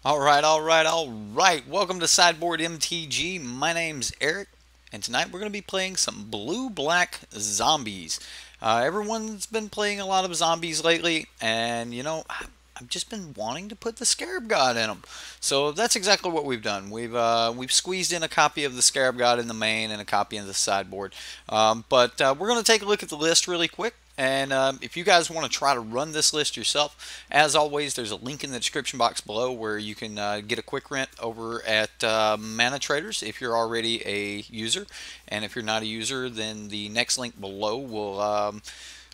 All right. Welcome to Sideboard MTG. My name's Eric, and tonight we're going to be playing some blue-black zombies. Everyone's been playing a lot of zombies lately, and I've just been wanting to put the Scarab God in them. So that's exactly what we've done. We've squeezed in a copy of the Scarab God in the main and a copy in the sideboard. But we're going to take a look at the list really quick. And if you guys want to try to run this list yourself, as always, there's a link in the description box below where you can get a quick rent over at ManaTraders if you're already a user. And if you're not a user, then the next link below will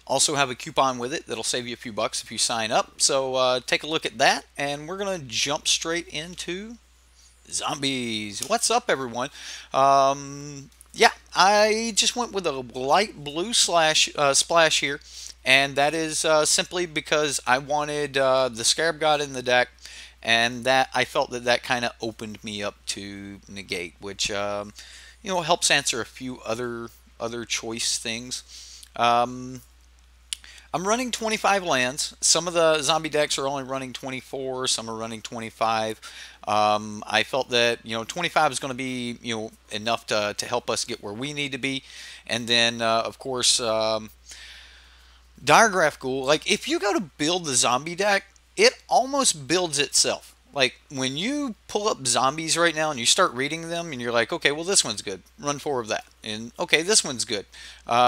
also have a coupon with it that'll save you a few bucks if you sign up. So take a look at that, and we're going to jump straight into zombies. What's up, everyone? Yeah, I just went with a light blue splash here, and that is simply because I wanted the Scarab God in the deck, and that I felt that kind of opened me up to negate, which helps answer a few other choice things. I'm running 25 lands. Some of the zombie decks are only running 24. Some are running 25. I felt that 25 is going to be enough to help us get where we need to be. And then of course Diregraph Ghoul. Like if you go to build the zombie deck, it almost builds itself. Like when you pull up zombies right now and you start reading them and you're like, okay, well this one's good. Run 4 of that. And okay, this one's good.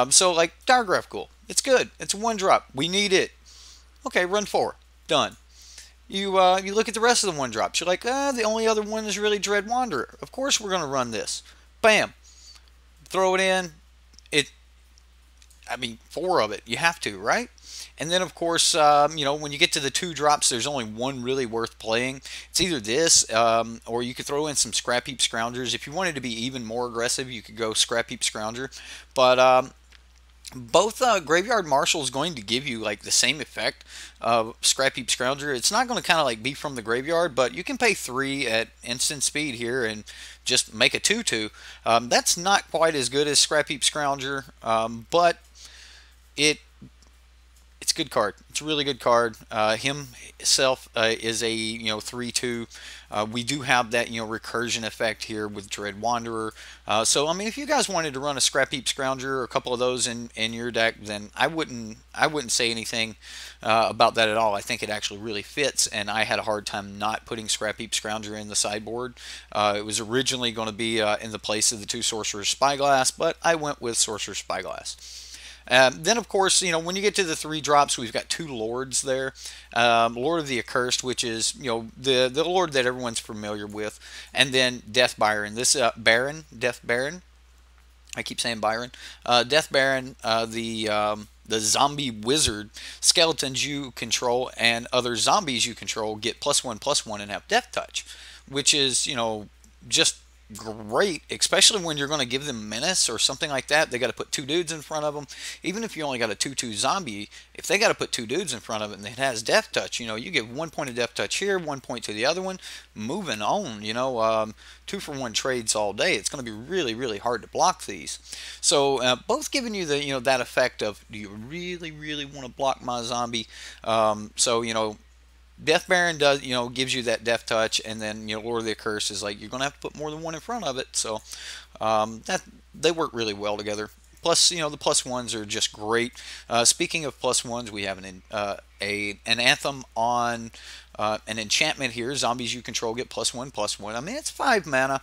So like Diregraph Ghoul. It's good. It's a 1-drop. We need it. Okay, run 4. Done. You look at the rest of the 1-drops. You're like, the only other one is really Dread Wanderer. Of course we're going to run this. Bam. Throw it in. I mean, 4 of it. You have to, right? And then, of course, when you get to the 2-drops, there's only one really worth playing. It's either this, or you could throw in some Scrap Heap Scroungers. If you wanted to be even more aggressive, you could go Scrap Heap Scrounger. But both Graveyard Marshal is going to give you like the same effect of Scrap Heap Scrounger. It's not going to kind of like be from the graveyard, but you can pay 3 at instant speed here and just make a 2/2. That's not quite as good as Scrap Heap Scrounger, but it's a good card. It's a really good card. Himself is a 3/2. We do have that recursion effect here with Dread Wanderer. So I mean, if you guys wanted to run a Scrap Heap Scrounger or a couple of those in your deck, then I wouldn't say anything about that at all. I think it actually really fits, and I had a hard time not putting Scrap Heap Scrounger in the sideboard. It was originally going to be in the place of the 2 Sorcerer's Spyglass, but I went with Sorcerer's Spyglass. Then, of course, when you get to the 3-drops, we've got 2 lords there. Lord of the Accursed, which is, the lord that everyone's familiar with. And then Death Baron. This Death Baron. I keep saying Byron. Death Baron, the zombie wizard. Skeletons you control and other zombies you control get +1/+1 and have Death Touch. Which is, just great, especially when you're going to give them menace or something like that. They got to put 2 dudes in front of them. Even if you only got a 2/2 zombie, if they got to put 2 dudes in front of it and it has Death Touch, you give 1 point of Death Touch here, 1 point to the other one. Moving on, 2-for-1 trades all day. It's going to be really, really hard to block these. So both giving you the that effect of, do you really, really want to block my zombie? Death Baron does, gives you that Death Touch, and then Lord of the Curse is like you're gonna have to put more than 1 in front of it. So that they work really well together. Plus, the +1s are just great. Speaking of +1s, we have an anthem on an enchantment here. Zombies you control get +1/+1. I mean, it's 5 mana.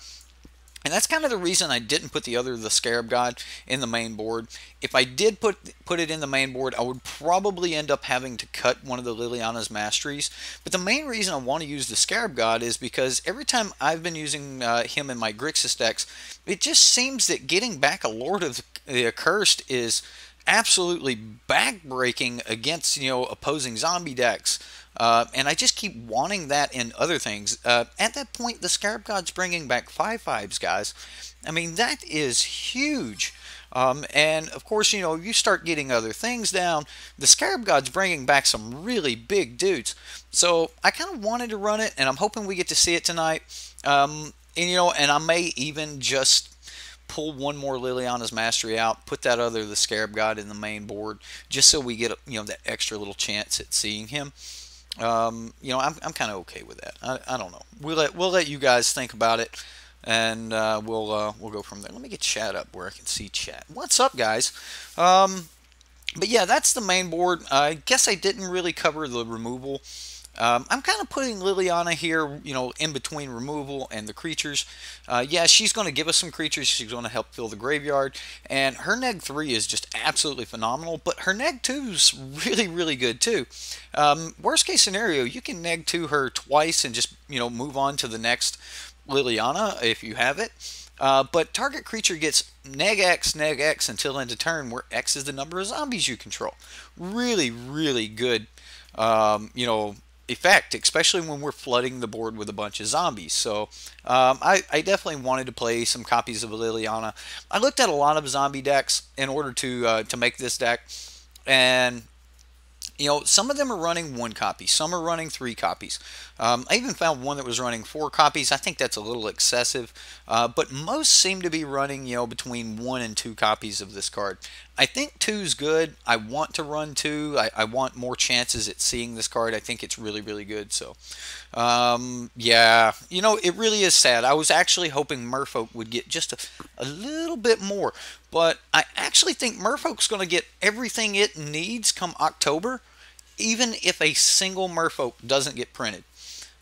And that's kind of the reason I didn't put the Scarab God in the main board. If I did put it in the main board, I would probably end up having to cut one of the Liliana's Masteries. But the main reason I want to use the Scarab God is because every time I've been using him in my Grixis decks, it just seems that getting back a Lord of the Accursed is absolutely backbreaking against opposing zombie decks. And I just keep wanting that in other things. At that point, the Scarab God's bringing back 5/5s, guys. I mean, that is huge. And of course, you start getting other things down. The Scarab God's bringing back some really big dudes. So I kind of wanted to run it, and I'm hoping we get to see it tonight. And I may even just pull one more Liliana's Mastery out, put the Scarab God in the main board, just so we get that extra little chance at seeing him. You know, I'm kind of okay with that. I don't know. We'll let you guys think about it, and we'll go from there. Let me get chat up where I can see chat. What's up, guys? But yeah, that's the main board. I guess I didn't really cover the removal. I'm kind of putting Liliana here, you know, in between removal and the creatures. Yeah, she's going to give us some creatures. She's going to help fill the graveyard. And her neg 3 is just absolutely phenomenal. But her neg 2 is really, really good too. Worst case scenario, you can neg 2 her twice and just, you know, move on to the next Liliana if you have it. But target creature gets neg X until end of turn, where X is the number of zombies you control. Really, really good, you know, effect, especially when we're flooding the board with a bunch of zombies. So I definitely wanted to play some copies of Liliana. I looked at a lot of zombie decks in order to make this deck, and you know, some of them are running 1 copy, some are running 3 copies. I even found one that was running 4 copies. I think that's a little excessive, but most seem to be running, you know, between 1 and 2 copies of this card. I think 2's good. I want to run 2. I want more chances at seeing this card. I think it's really, really good. So, yeah, you know, it really is sad. I was actually hoping Merfolk would get just a little bit more, but I actually think Merfolk's going to get everything it needs come October, even if a single Merfolk doesn't get printed.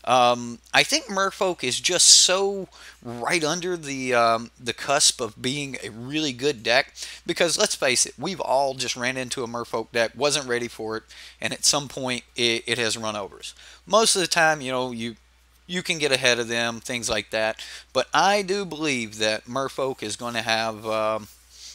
I think Merfolk is just so right under the cusp of being a really good deck, because let's face it, we've all just ran into a Merfolk deck, wasn't ready for it, and at some point it has run overs. Most of the time, you know, you can get ahead of them, things like that. But I do believe that Merfolk is going to have,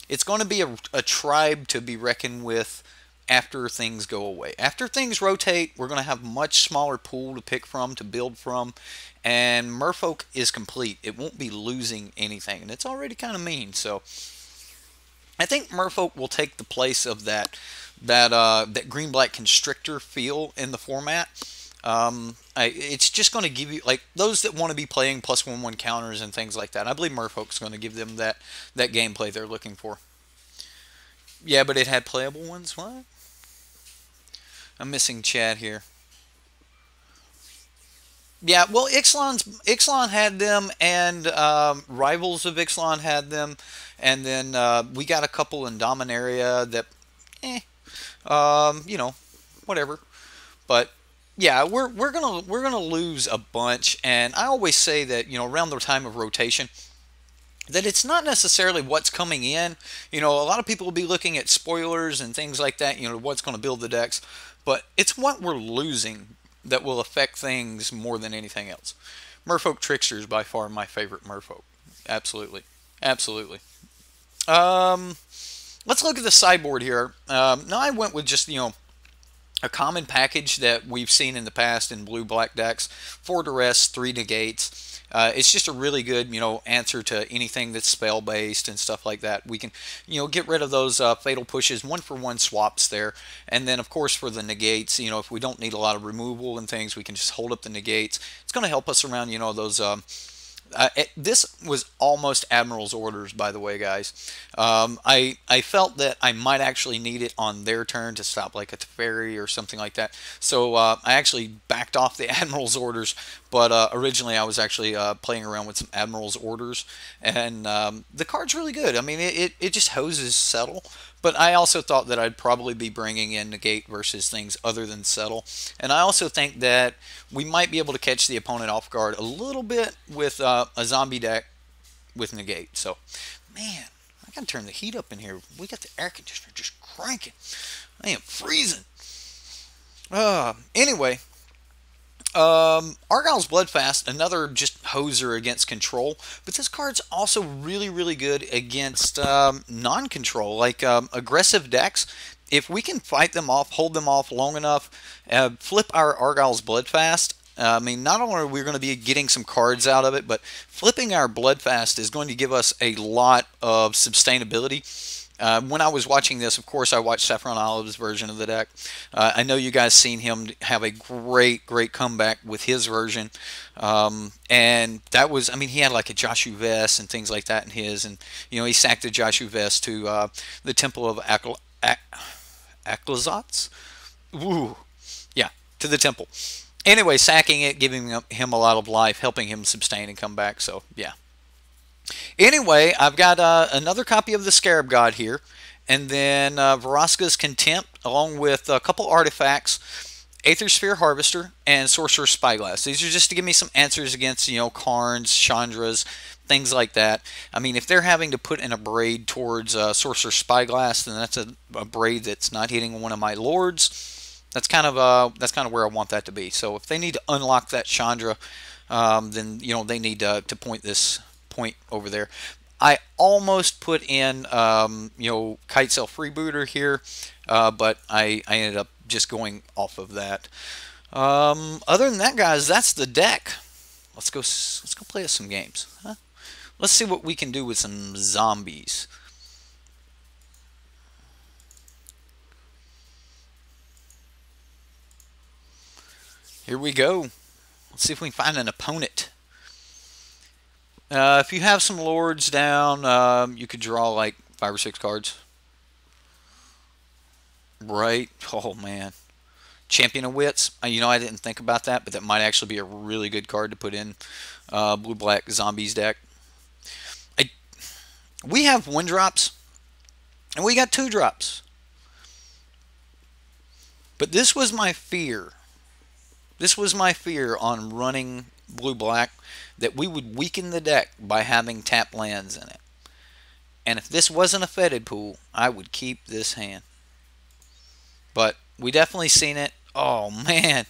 it's going to be a tribe to be reckoned with after things go away. After things rotate, we're going to have much smaller pool to pick from, to build from, and Merfolk is complete. It won't be losing anything, and it's already kind of mean. So I think Merfolk will take the place of that green-black constrictor feel in the format. It's just going to give you, like, those that want to be playing +1/+1 counters and things like that. I believe Merfolk's going to give them that gameplay they're looking for. Yeah, but it had playable ones? What? I'm missing chat here. Yeah, well, Ixalan had them, and Rivals of Ixalan had them, and then we got a couple in Dominaria that, you know, whatever. But yeah, we're gonna lose a bunch, and I always say that, you know, around the time of rotation, that it's not necessarily what's coming in. You know, a lot of people will be looking at spoilers and things like that, you know, what's going to build the decks, but it's what we're losing that will affect things more than anything else. Merfolk Trickster is by far my favorite Merfolk. Absolutely. Absolutely. Let's look at the sideboard here. Now I went with just, you know, a common package that we've seen in the past in blue-black decks: 4 duress, 3 negates. It's just a really good, you know, answer to anything that's spell-based and stuff like that. We can, you know, get rid of those fatal pushes, 1-for-1 swaps there. And then, of course, for the negates, you know, if we don't need a lot of removal and things, we can just hold up the negates. It's going to help us around, you know, those... this was almost Admiral's orders, by the way, guys. I felt that I might actually need it on their turn to stop like a Teferi or something like that. So I actually backed off the Admiral's orders, but originally I was actually playing around with some Admiral's orders, and the card's really good. I mean, it just hoses Settle. But I also thought that I'd probably be bringing in negate versus things other than Settle. And I also think that we might be able to catch the opponent off guard a little bit with a zombie deck with negate. So, man, I gotta turn the heat up in here. We got the air conditioner just cranking. I am freezing. Anyway, Argyle's Bloodfast, another just hoser against control, but this card's also really, really good against non-control, like aggressive decks. If we can fight them off, hold them off long enough, flip our Argyle's Bloodfast, I mean, not only are we going to be getting some cards out of it, but flipping our Bloodfast is going to give us a lot of sustainability. When I was watching this, of course, I watched Saffron Olive's version of the deck. I know you guys seen him have a great comeback with his version. And that was, I mean, he had like a Joshu Vest and things like that in his. And, you know, he sacked the Joshu Vest to the Temple of Aclazotz. Ooh. Yeah, to the temple. Anyway, sacking it, giving him a lot of life, helping him sustain and come back. So, yeah. Anyway, I've got another copy of the Scarab God here. And then Vraska's Contempt, along with a couple artifacts, Aether Sphere Harvester, and Sorcerer's Spyglass. These are just to give me some answers against, you know, Karns, Chandras, things like that. I mean, if they're having to put in a braid towards Sorcerer's Spyglass, then that's a braid that's not hitting one of my lords. That's kind of where I want that to be. So if they need to unlock that Chandra, then you know they need to point this point over there. I almost put in you know, Kitesail Freebooter here, but I ended up just going off of that. Other than that, guys, that's the deck. Let's go play us some games. Huh? Let's see what we can do with some zombies. Here we go. Let's see if we can find an opponent. If you have some lords down, you could draw like 5 or 6 cards. Right? Oh, man. Champion of Wits. You know, I didn't think about that, but that might actually be a really good card to put in blue-black zombies deck. We have 1-drops, and we got 2-drops. But this was my fear. This was my fear on running blue-black, that we would weaken the deck by having tapped lands in it. And if this wasn't a fetid pool, I would keep this hand. But we definitely seen it. Oh, man.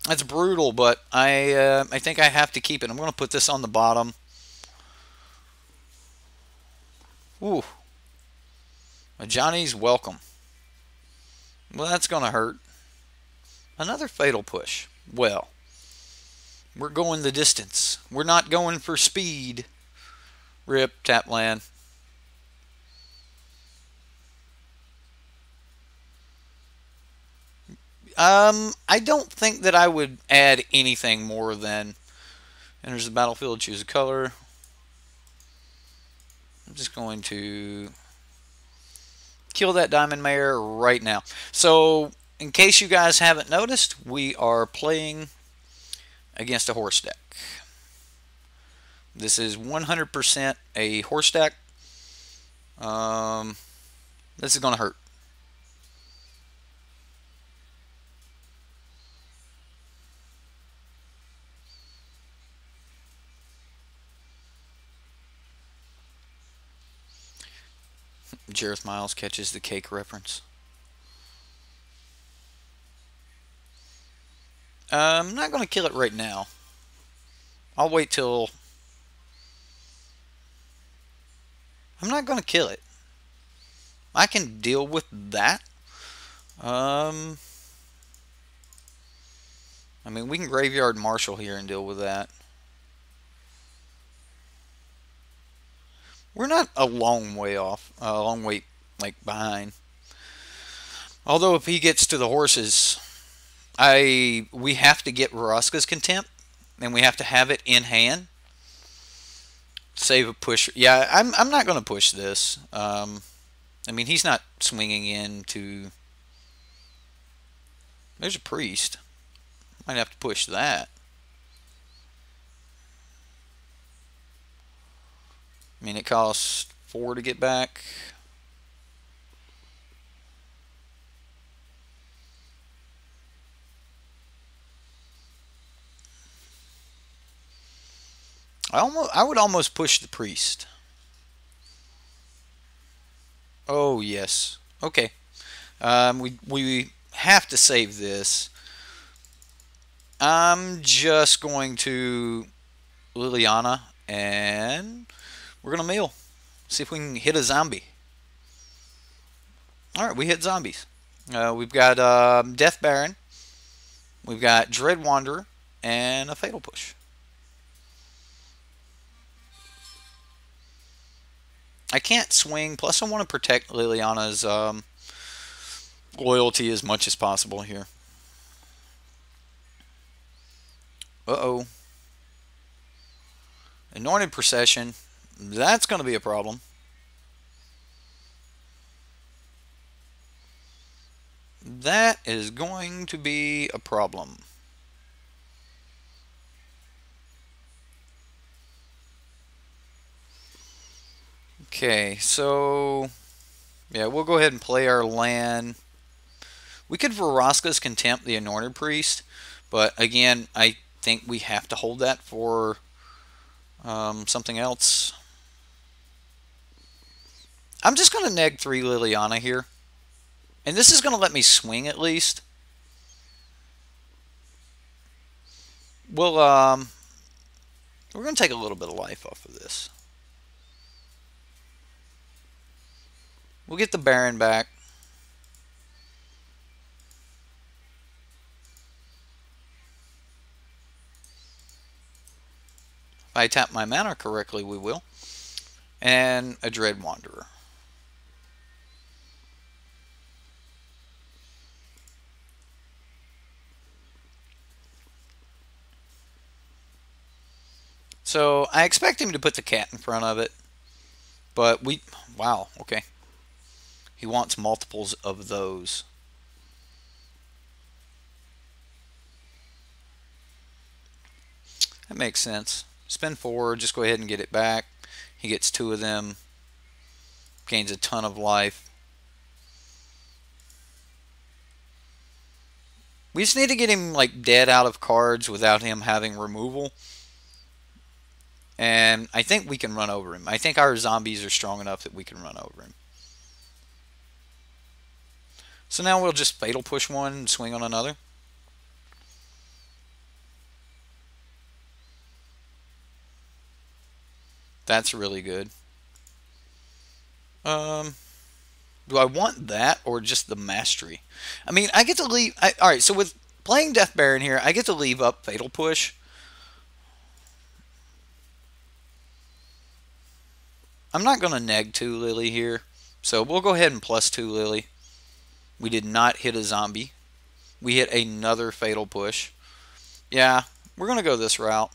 That's brutal, but I think I have to keep it. I'm going to put this on the bottom. Ooh. Johnny's welcome. Well, that's going to hurt. Another fatal push. Well, we're going the distance. We're not going for speed. Rip, tap land. I don't think that I would add anything more than enters the battlefield, choose a color. I'm just going to kill that Diamond Mare right now. So, in case you guys haven't noticed, we are playing against a horse deck. This is 100% a horse deck. This is going to hurt. Jareth Miles catches the cake reference. I'm not going to kill it right now. I'll wait till... I'm not going to kill it. I can deal with that. I mean, we can Graveyard Marshal here and deal with that. We're not a long way off. A long way, like, behind. Although, if he gets to the horses... we have to get Vraska's Contempt, and we have to have it in hand. Save a push. Yeah, I'm not going to push this. I mean, he's not swinging into... There's a priest. Might have to push that. I mean, it costs 4 to get back. I would almost push the priest. Oh, yes. Okay. We have to save this. I'm just going to Liliana, and we're going to mill. See if we can hit a zombie. Alright, we hit zombies. We've got Death Baron. We've got Dread Wanderer, and a Fatal Push. I can't swing, plus I want to protect Liliana's loyalty as much as possible here. Uh-oh. Anointed Procession. That's going to be a problem. that is going to be a problem. Okay, so yeah, we'll go ahead and play our land. We could Vraska's Contempt the Anointed Priest, but again, I think we have to hold that for something else. I'm just going to neg 3 Liliana here. And this is going to let me swing at least. We'll, we're going to take a little bit of life off of this. We'll get the Baron back. If I tap my mana correctly, we will. And a Dread Wanderer. So I expect him to put the cat in front of it. But wow, okay. He wants multiples of those. That makes sense. Spend 4, just go ahead and get it back. He gets 2 of them. Gains a ton of life. We just need to get him like dead out of cards without him having removal. And I think we can run over him. I think our zombies are strong enough that we can run over him. So now we'll just Fatal Push one and swing on another. That's really good. Do I want that or just the Mastery? I mean, I get to leave... Alright, so with playing Death Baron here, I get to leave up Fatal Push. I'm not going to neg 2 Lily here. So we'll go ahead and plus 2 Lily. We did not hit a zombie. We hit another Fatal Push. Yeah, we're going to go this route.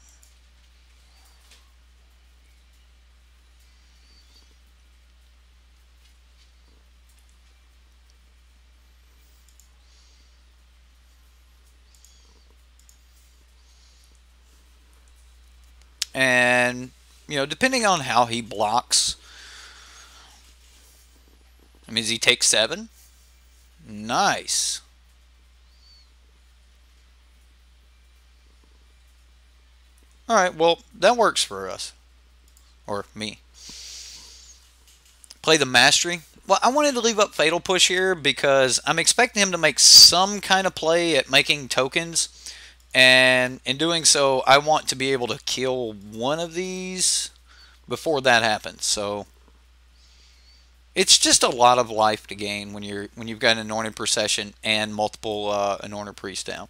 And, you know, depending on how he blocks. I mean, does he take 7? Nice. Alright, well, that works for us. Or me. Play the Mastery. Well, I wanted to leave up Fatal Push here because I'm expecting him to make some kind of play at making tokens. And in doing so, I want to be able to kill one of these before that happens. So it's just a lot of life to gain when you've got an Anointed Procession and multiple Anointed Priests down.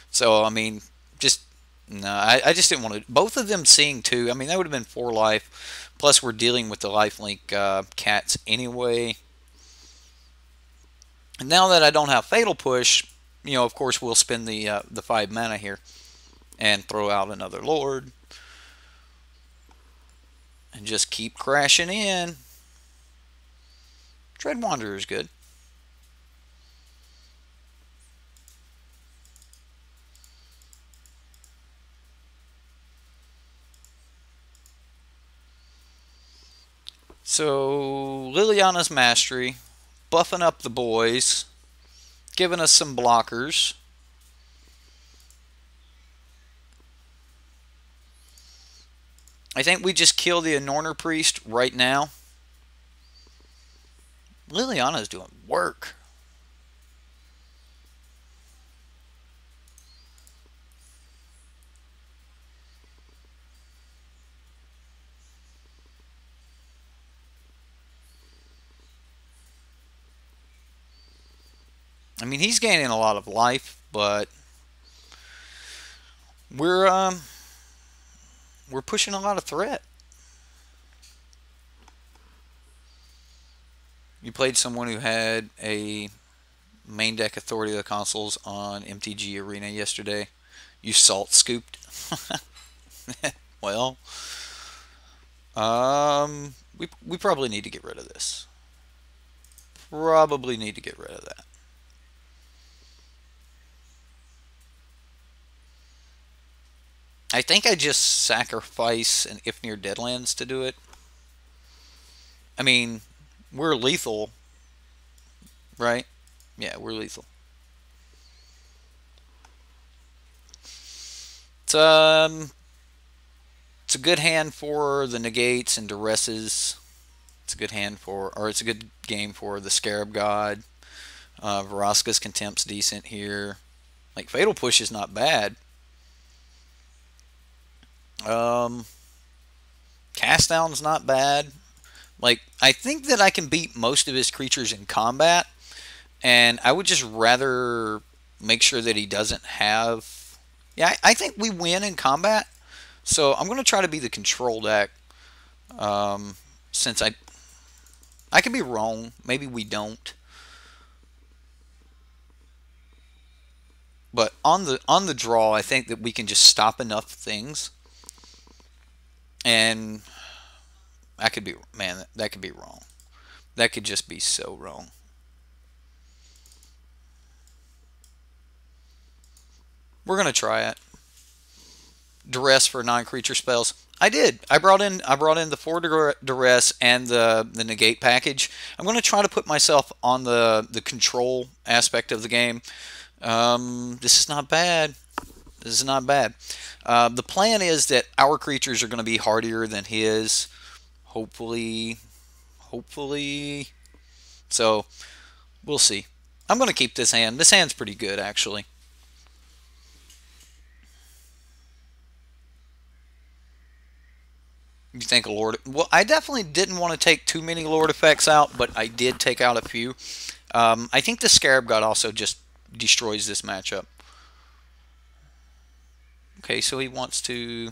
So I mean, just no, I just didn't want to. Both of them seeing 2. I mean, that would have been 4 life. Plus, we're dealing with the lifelink cats anyway. And now that I don't have Fatal Push, you know, of course, we'll spend the 5 mana here and throw out another Lord and just keep crashing in. Dread Wanderer is good. So Liliana's Mastery, buffing up the boys, giving us some blockers. I think we just kill the Anointer Priest right now. Liliana's doing work. I mean, he's gaining a lot of life, but we're pushing a lot of threat. You played someone who had a main deck Authority of the Consuls on MTG Arena yesterday. You salt scooped. Well, we probably need to get rid of this. Probably need to get rid of that. I think I just sacrifice an if near Deadlands to do it. I mean, we're lethal, right? Yeah, we're lethal. It's it's a good hand for the negates and duresses. It's a good hand for, or it's a good game for the Scarab God. Vraska's Contempt's decent here. Like Fatal Push is not bad. Cast Down's not bad. Like, I think that I can beat most of his creatures in combat, and I would just rather make sure that he doesn't have... Yeah, I think we win in combat, so I'm going to try to be the control deck, since I could be wrong. Maybe we don't. But on the draw, I think that we can just stop enough things, and I could be, man, that could be wrong. That could just be so wrong. We're gonna try it. Duress for non-creature spells. I did. I brought in the 4 duress and the negate package. I'm gonna try to put myself on the control aspect of the game. This is not bad. This is not bad. The plan is that our creatures are going to be hardier than his. Hopefully. Hopefully. So, we'll see. I'm going to keep this hand. This hand's pretty good, actually. You think a Lord... Well, I definitely didn't want to take too many Lord effects out, but I did take out a few. I think the Scarab God also just destroys this matchup. Okay, so he wants to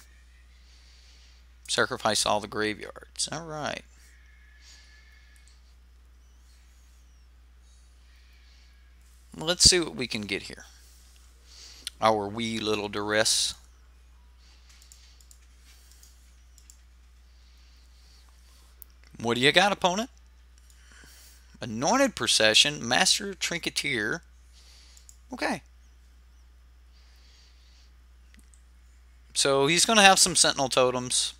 sacrifice all the graveyards. All right. Let's see what we can get here. Our wee little duress. What do you got, opponent? Anointed Procession, Master Trinketeer. Okay. So he's going to have some Sentinel Totems.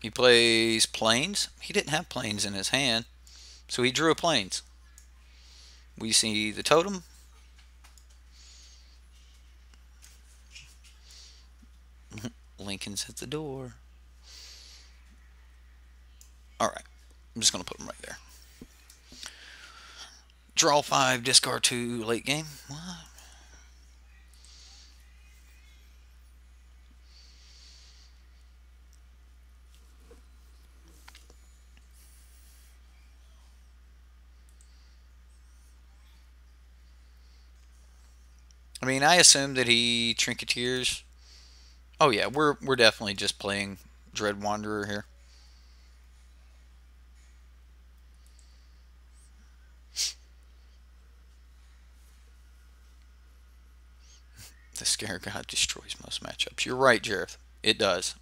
He plays Plains. He didn't have Plains in his hand, so he drew a Plains. We see the totem. Lincoln's at the door. Alright. I'm just going to put him right there. Draw 5, discard 2, late game. What? I mean, I assume that he Trinketeers. Oh yeah, we're definitely just playing Dread Wanderer here. The Scarab God destroys most matchups. You're right, Jareth. It does.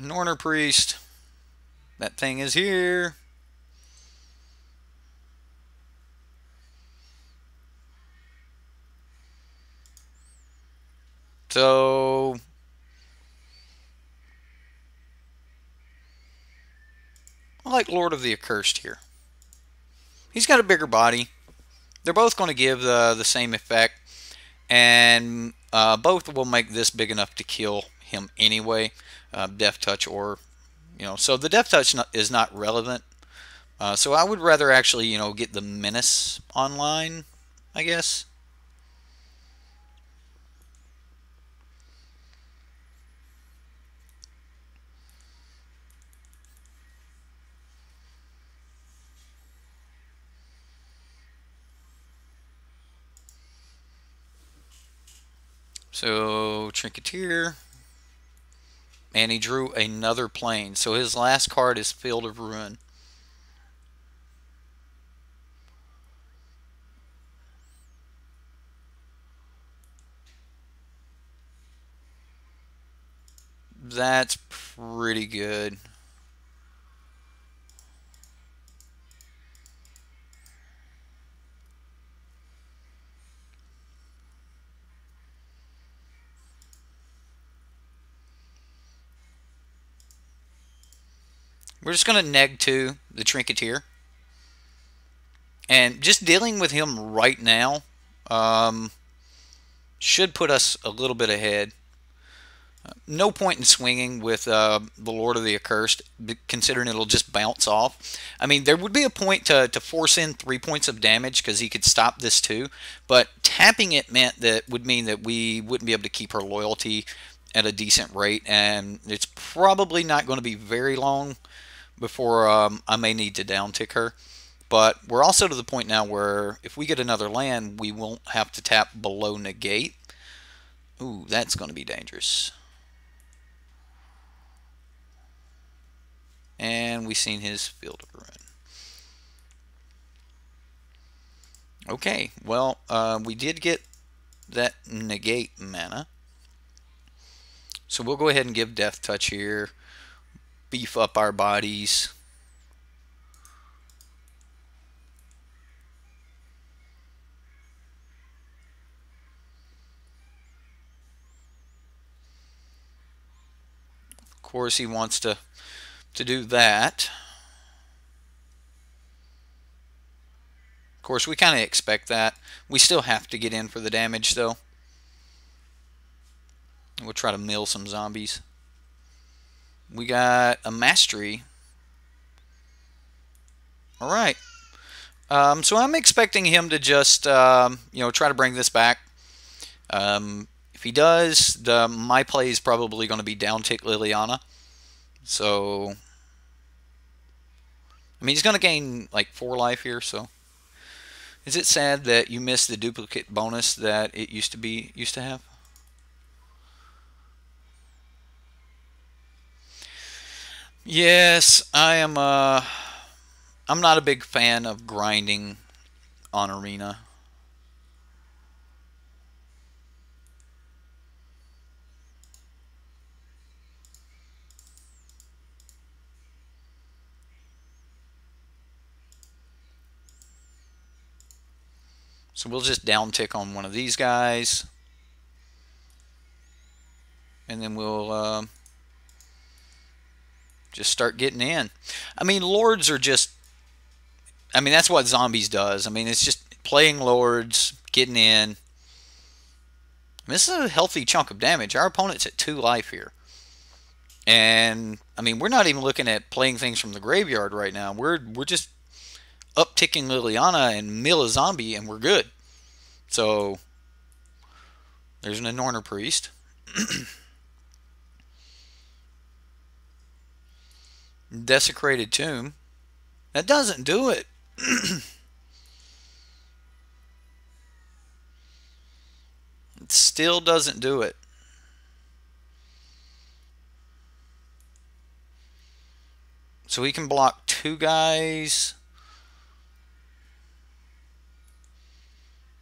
Norner Priest. That thing is here. So I like Lord of the Accursed here. He's got a bigger body. They're both going to give the same effect, and both will make this big enough to kill him anyway. Death Touch or, so the Death Touch is not relevant. So I would rather actually, get the Menace online, I guess. So Trinketeer. And he drew another plane. So his last card is Field of Ruin. That's pretty good. We're just going to neg 2 the Trinketeer. And just dealing with him right now should put us a little bit ahead. No point in swinging with the Lord of the Accursed, considering it'll just bounce off. I mean, there would be a point to force in 3 points of damage because he could stop this too. But tapping it would mean that we wouldn't be able to keep her loyalty at a decent rate. And it's probably not going to be very long before I may need to downtick her. But we're also to the point now where if we get another land, we won't have to tap below negate. Ooh, that's going to be dangerous. And we've seen his Field of Ruin. Okay, well, we did get that negate mana. So we'll go ahead and give Death Touch here. Beef up our bodies. Of course, he wants to do that. Of course, we kind of expect that. We still have to get in for the damage, though. We'll try to mill some zombies. We got a Mastery. Alright. So I'm expecting him to just, try to bring this back. If he does, my play is probably going to be downtick Liliana. So, I mean, he's going to gain like 4 life here, so. Is it sad that you missed the duplicate bonus that it used to have? Yes, I am. I'm not a big fan of grinding on Arena. So we'll just downtick on one of these guys. And then we'll just start getting in. I mean, Lords are just... I mean, that's what Zombies does. I mean, it's just playing Lords, getting in. I mean, this is a healthy chunk of damage. Our opponent's at 2 life here. And, I mean, we're not even looking at playing things from the graveyard right now. We're just upticking Liliana and mill a zombie, and we're good. So, there's an Anorner Priest. Desecrated Tomb. That doesn't do it. It still doesn't do it. So we can block 2 guys.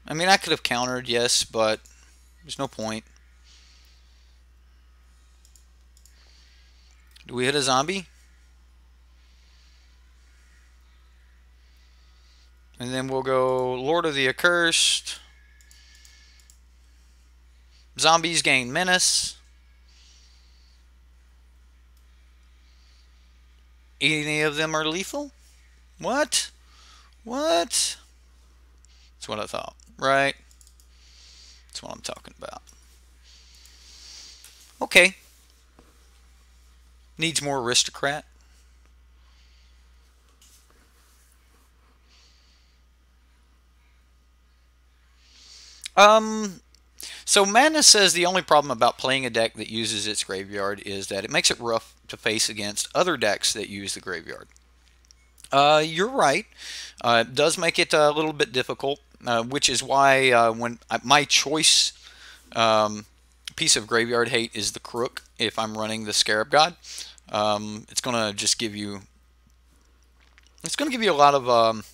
I mean, I could have countered, yes, but there's no point. Do we hit a zombie? And then we'll go Lord of the Accursed. Zombies gain Menace. Any of them are lethal? What? What? That's what I thought, right? That's what I'm talking about. Okay. Needs more Aristocrat. So Madness says the only problem about playing a deck that uses its graveyard is that it makes it rough to face against other decks that use the graveyard. You're right. It does make it a little bit difficult, which is why when my choice piece of graveyard hate is the Crook if I'm running the Scarab God. It's going to just give you... It's going to give you a lot of...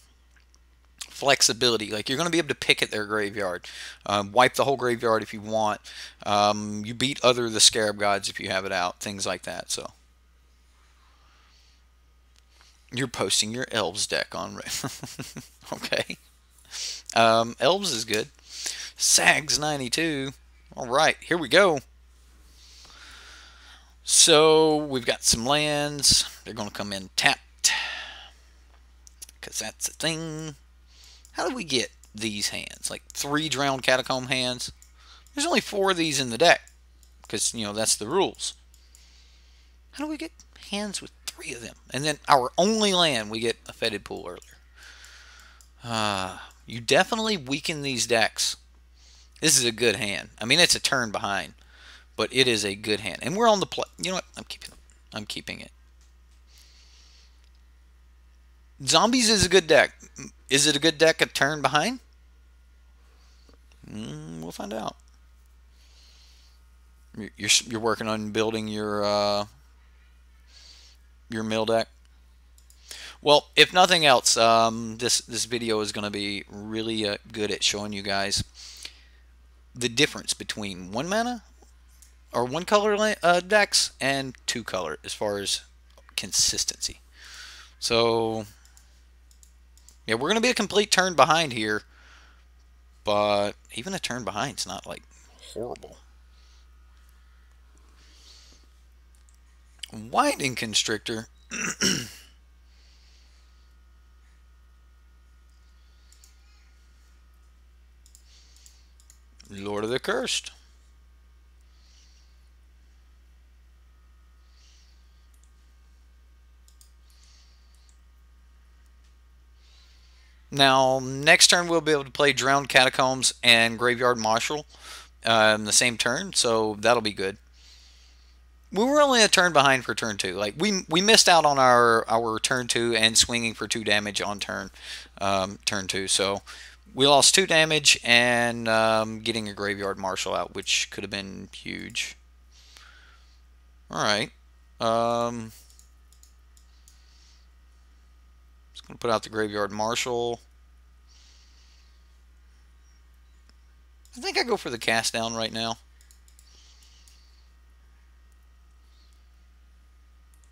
flexibility. Like, you're going to be able to pick at their graveyard, wipe the whole graveyard if you want. You beat the Scarab Gods if you have it out, things like that. So you're posting your Elves deck on okay. Elves is good. Sags 92. All right, here we go. So we've got some lands. They're going to come in tapped, because that's the thing. How do we get these hands? Like 3 Drowned Catacomb hands? There's only 4 of these in the deck, because, you know, that's the rules. How do we get hands with 3 of them? And then our only land, we get a Fetid Pool earlier. You definitely weaken these decks. This is a good hand. I mean, it's a turn behind, but it is a good hand. And we're on the play. You know what? I'm keeping it. I'm keeping it. Zombies is a good deck. Is it a good deck a turn behind? We'll find out. You're working on building your mill deck. Well, if nothing else, this video is going to be really good at showing you guys the difference between 1 mana or 1 color decks and 2 color as far as consistency. So yeah, we're going to be a complete turn behind here, but even a turn behind is not like horrible. Winding Constrictor. Lord of the Cursed. Now, next turn we'll be able to play Drowned Catacombs and Graveyard Marshal in the same turn, so that'll be good. We were only a turn behind for turn 2. Like we missed out on our turn 2 and swinging for 2 damage on turn 2. So we lost 2 damage and getting a Graveyard Marshal out, which could have been huge. All right. Just gonna put out the Graveyard Marshal. I think I go for the cast down right now.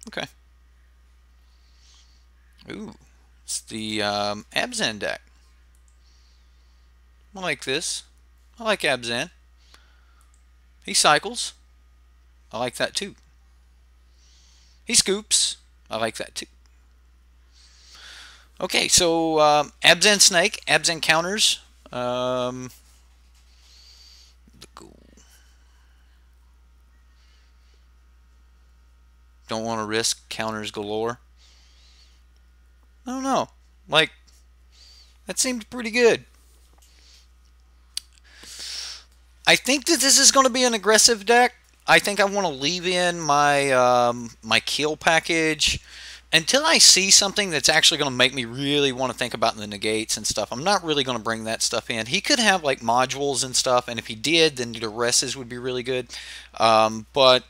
Okay. Ooh, it's the Abzan deck. I like this. I like Abzan. He cycles. I like that too. He scoops. I like that too. Okay, so Abzan Snake, Abzan counters. Don't want to risk counters galore. I don't know. Like, that seemed pretty good. I think that this is going to be an aggressive deck. I think I want to leave in my my kill package until I see something that's actually going to make me really want to think about the negates and stuff. I'm not really going to bring that stuff in. He could have like modules and stuff, and if he did, then the duresses would be really good. But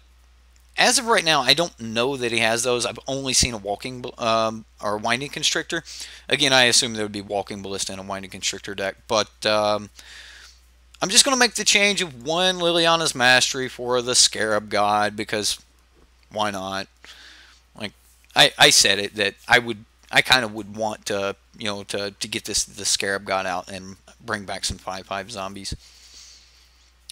as of right now, I don't know that he has those. I've only seen a walking or winding constrictor. Again, I assume there would be walking ballista and a winding constrictor deck, but I'm just going to make the change of 1 Liliana's Mastery for the Scarab God, because why not? Like I said it that I kind of would want to, you know, to get the Scarab God out and bring back some 5/5 zombies.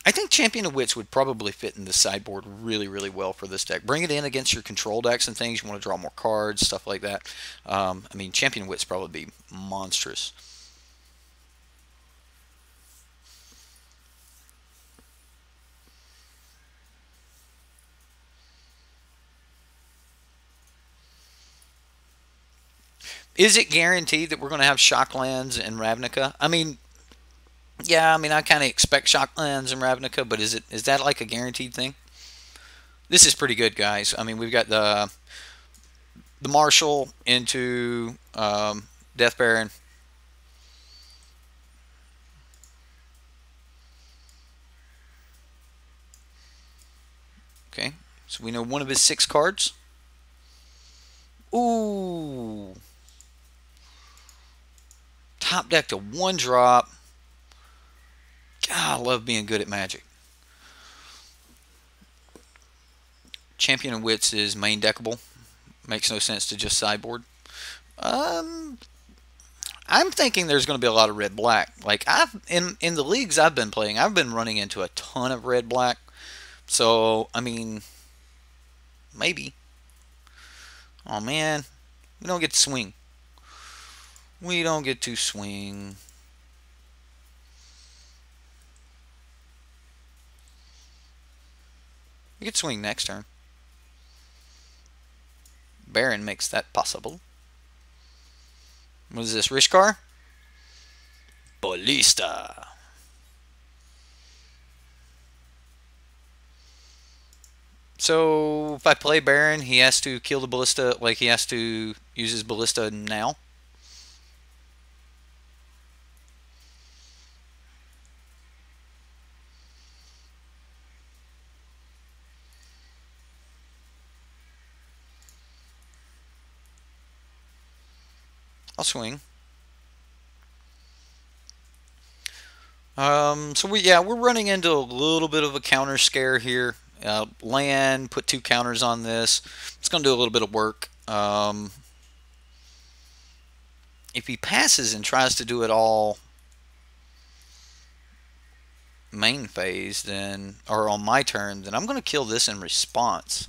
I think Champion of Wits would probably fit in the sideboard really, really well for this deck. Bring it in against your control decks and things. You want to draw more cards, stuff like that. I mean, Champion of Wits probably be monstrous. Is it guaranteed that we're going to have Shocklands and Ravnica? I mean, yeah, I mean, I kind of expect Shocklands and Ravnica, but is that like a guaranteed thing? This is pretty good, guys. I mean, we've got the Marshal into Death Baron. Okay, so we know one of his 6 cards. Ooh. Top deck to 1 drop. God, I love being good at Magic. Champion of Wits is main deckable. Makes no sense to just sideboard. I'm thinking there's going to be a lot of red-black. Like, in the leagues I've been playing, I've been running into a ton of red-black. So, I mean, Maybe. Oh man, we don't get to swing. We don't get to swing. We get to swing next turn. Baron makes that possible. What is this, Rishkar? Ballista. So if I play Baron, he has to kill the Ballista, like he has to use his Ballista now. I'll swing. We're running into a little bit of a counter scare here. Land, put 2 counters on this. It's going to do a little bit of work. If he passes and tries to do it all main phase, then, or on my turn, then I'm going to kill this in response.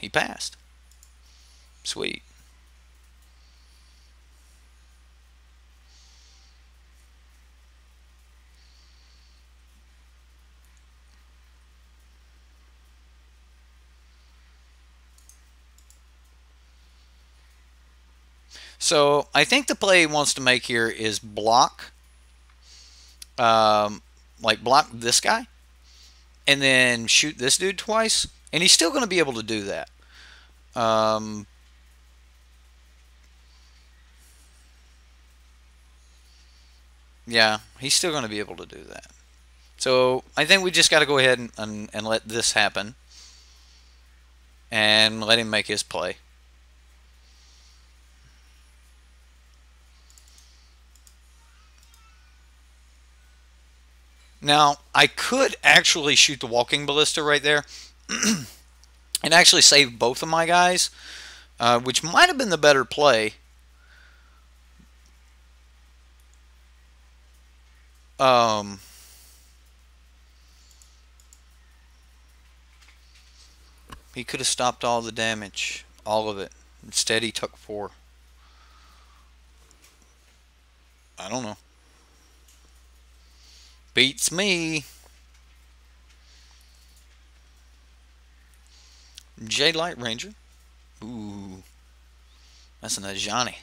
He passed. Sweet. So I think the play he wants to make here is block, like block this guy, and then shoot this dude twice, and he's still going to be able to do that. Yeah, he's still going to be able to do that. So I think we just got to go ahead and let this happen, and let him make his play. Now, I could actually shoot the walking ballista right there and actually save both of my guys, which might have been the better play. He could have stopped all the damage, all of it. Instead, he took 4. I don't know. Beats me. Jade Light Ranger. Ooh. That's an Ajani.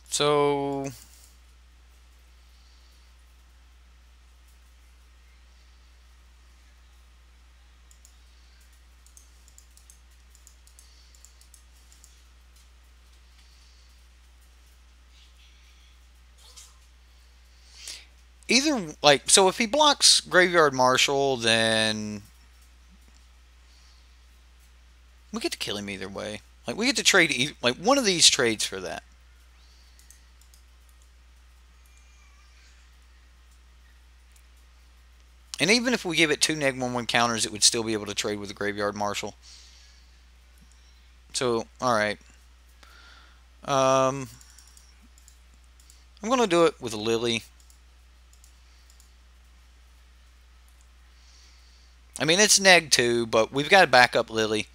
So either, like, so if he blocks Graveyard Marshal, then we get to kill him either way. Like, we get to trade, like, one of these trades for that. And even if we give it 2 -1/1 counters, it would still be able to trade with the Graveyard Marshal. So, alright. I'm going to do it with a Lily. I mean, it's -2, but we've got to back up Lily.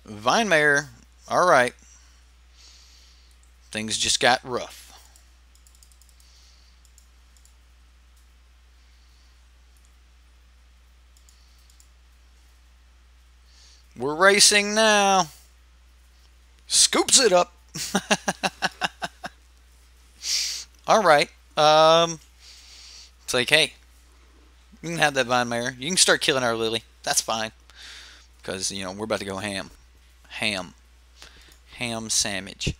Vinemare, alright. Things just got rough. We're racing now. Scoops it up. Alright. It's like, hey, you can have that Vinemare. You can start killing our Lily. That's fine. Because, you know, we're about to go ham. Ham sandwich.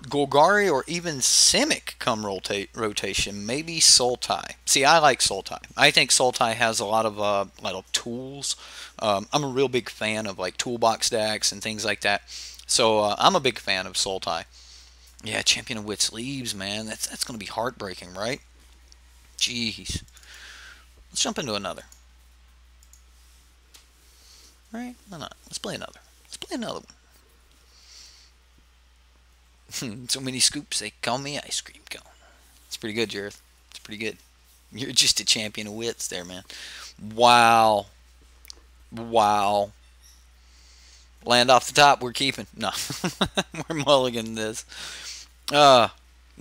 Golgari or even Simic come rotation. Maybe Sultai. See, I like Sultai. I think Sultai has a lot of tools. I'm a real big fan of like toolbox decks and things like that. So I'm a big fan of Sultai. Yeah, Champion of Wits leaves, man. That's going to be heartbreaking, right? Jeez. Let's jump into another. Right? Why not? Let's play another. Let's play another one. So many scoops, they call me ice cream cone. It's pretty good, Jared. It's pretty good. You're just a champion of wits there, man. Wow. Wow. Land off the top, we're keeping. No. We're mulliganing this.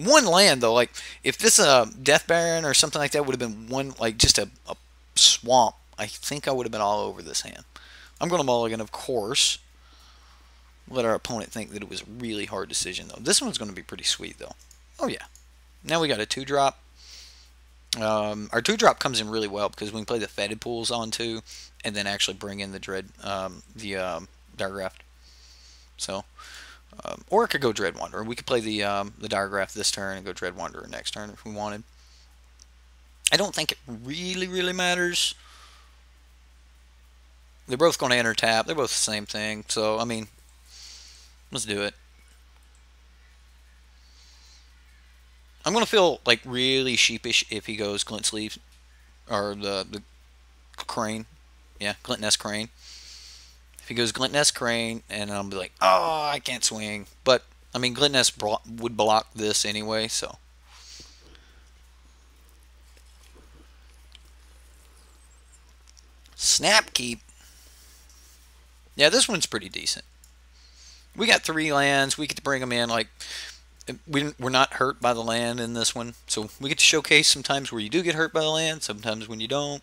One land, though. Like, if this Death Baron or something like that would have been one, like, just a swamp, I think I would have been all over this hand. I'm going to mulligan, of course. Let our opponent think that it was a really hard decision, though. This one's going to be pretty sweet, though. Oh, yeah. Now we got a 2-drop. Our 2-drop comes in really well because we can play the Fetid Pools on 2 and then actually bring in the Diregraph. So, or it could go Dread Wanderer. We could play the Diregraph this turn and go Dread Wanderer next turn if we wanted. I don't think it really matters. They're both going to enter tap. They're both the same thing. So, I mean, let's do it. I'm going to feel like really sheepish if he goes Glint Sleeve or the Crane. Yeah, Glint Nest Crane. If he goes Glint Nest Crane, and I'll be like, oh, I can't swing. But, I mean, Glint Nest would block this anyway, so. Snap Keep. Yeah, this one's pretty decent. We got 3 lands. We get to bring them in. Like, we're not hurt by the land in this one. So we get to showcase sometimes where you do get hurt by the land, sometimes when you don't.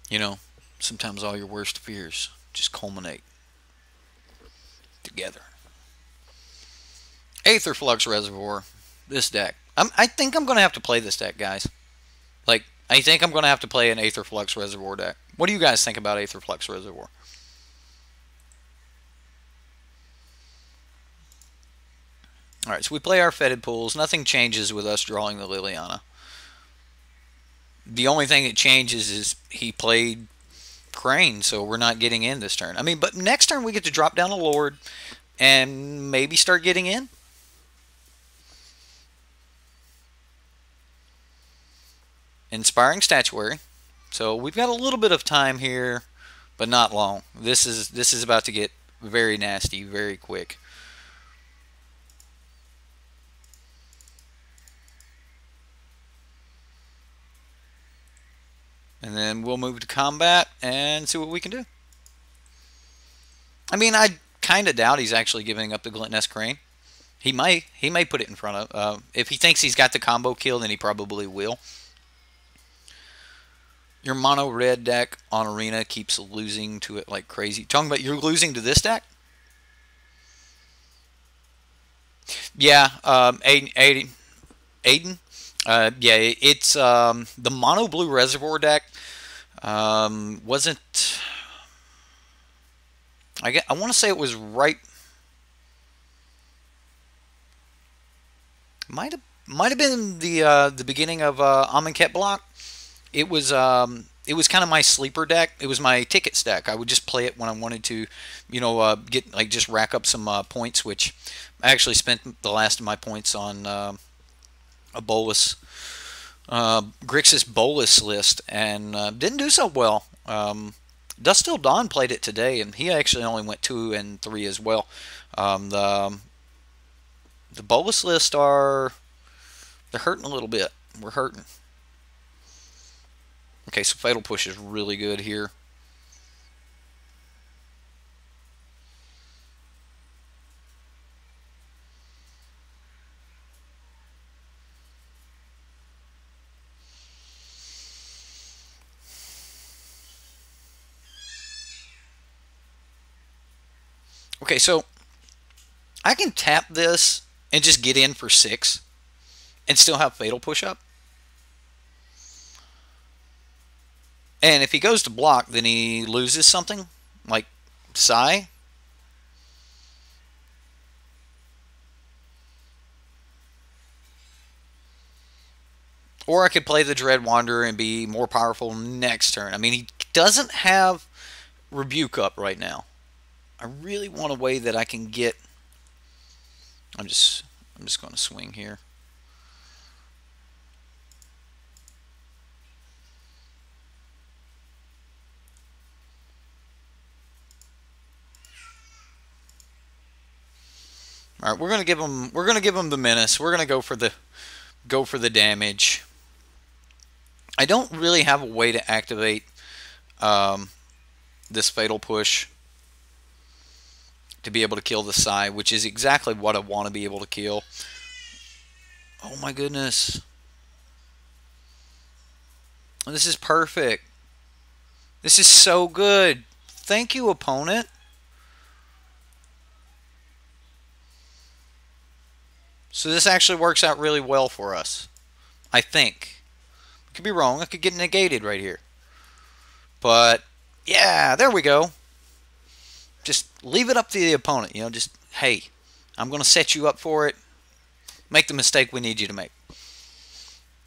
You know, sometimes all your worst fears just culminate together. Aetherflux Reservoir. This deck. I think I'm going to have to play this deck, guys. Like, I think I'm going to have to play an Aetherflux Reservoir deck. What do you guys think about Aetherflux Reservoir? Alright, so we play our Fetid Pools. Nothing changes with us drawing the Liliana. The only thing that changes is he played Crane, so we're not getting in this turn. I mean, but next turn we get to drop down a Lord and maybe start getting in. Inspiring Statuary. So we've got a little bit of time here, but not long. This is about to get very nasty, very quick. And then we'll move to combat and see what we can do. I mean, I kind of doubt he's actually giving up the Glint Nest Crane. He may put it in front of. If he thinks he's got the combo kill, then he probably will. Your mono red deck on Arena keeps losing to it like crazy. Talking about you're losing to this deck? Yeah, Aiden. Yeah, it's the mono blue reservoir deck. Wasn't I want to say it was right. Might have been the beginning of Amonkhet block. It was kind of my sleeper deck. It was my tickets deck. I would just play it when I wanted to, you know, get like just rack up some points. Which I actually spent the last of my points on a Bolus, Grixis Bolus list, and didn't do so well. Dust Till Dawn played it today, and he actually only went 2 and 3 as well. The Bolus list they're hurting a little bit. We're hurting. Okay, so Fatal Push is really good here. Okay, so I can tap this and just get in for 6 and still have Fatal Push up. And if he goes to block, then he loses something, like Psy. Or I could play the Dread Wanderer and be more powerful next turn. I mean, he doesn't have Rebuke up right now. I really want a way that I can get. I'm just going to swing here. All right, we're gonna give him the menace. We're gonna go for the damage. I don't really have a way to activate this fatal push to be able to kill the Psy, which is exactly what I want to be able to kill. Oh my goodness. This is perfect. This is so good. Thank you, opponent. So this actually works out really well for us, I think. I could be wrong. I could get negated right here. But, yeah, there we go. Just leave it up to the opponent. You know, just, hey, I'm going to set you up for it. Make the mistake we need you to make.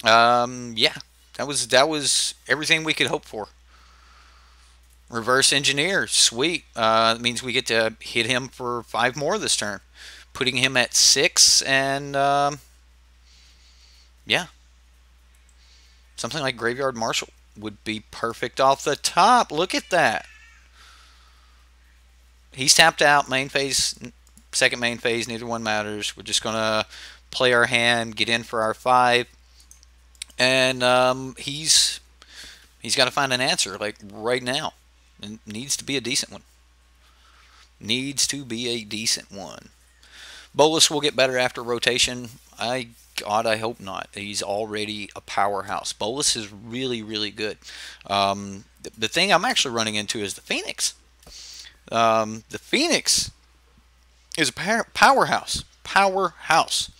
Yeah, that was everything we could hope for. Reverse engineer, sweet. That means we get to hit him for 5 more this turn, putting him at 6, and yeah, something like Graveyard Marshal would be perfect off the top. Look at that. He's tapped out. Main phase, second main phase, neither one matters. We're just gonna play our hand, get in for our 5, and he's got to find an answer like right now. It needs to be a decent one. Needs to be a decent one. Bolas will get better after rotation. God, I hope not. He's already a powerhouse. Bolas is really, really good. The thing I'm actually running into is the Phoenix. The Phoenix is a powerhouse. Powerhouse.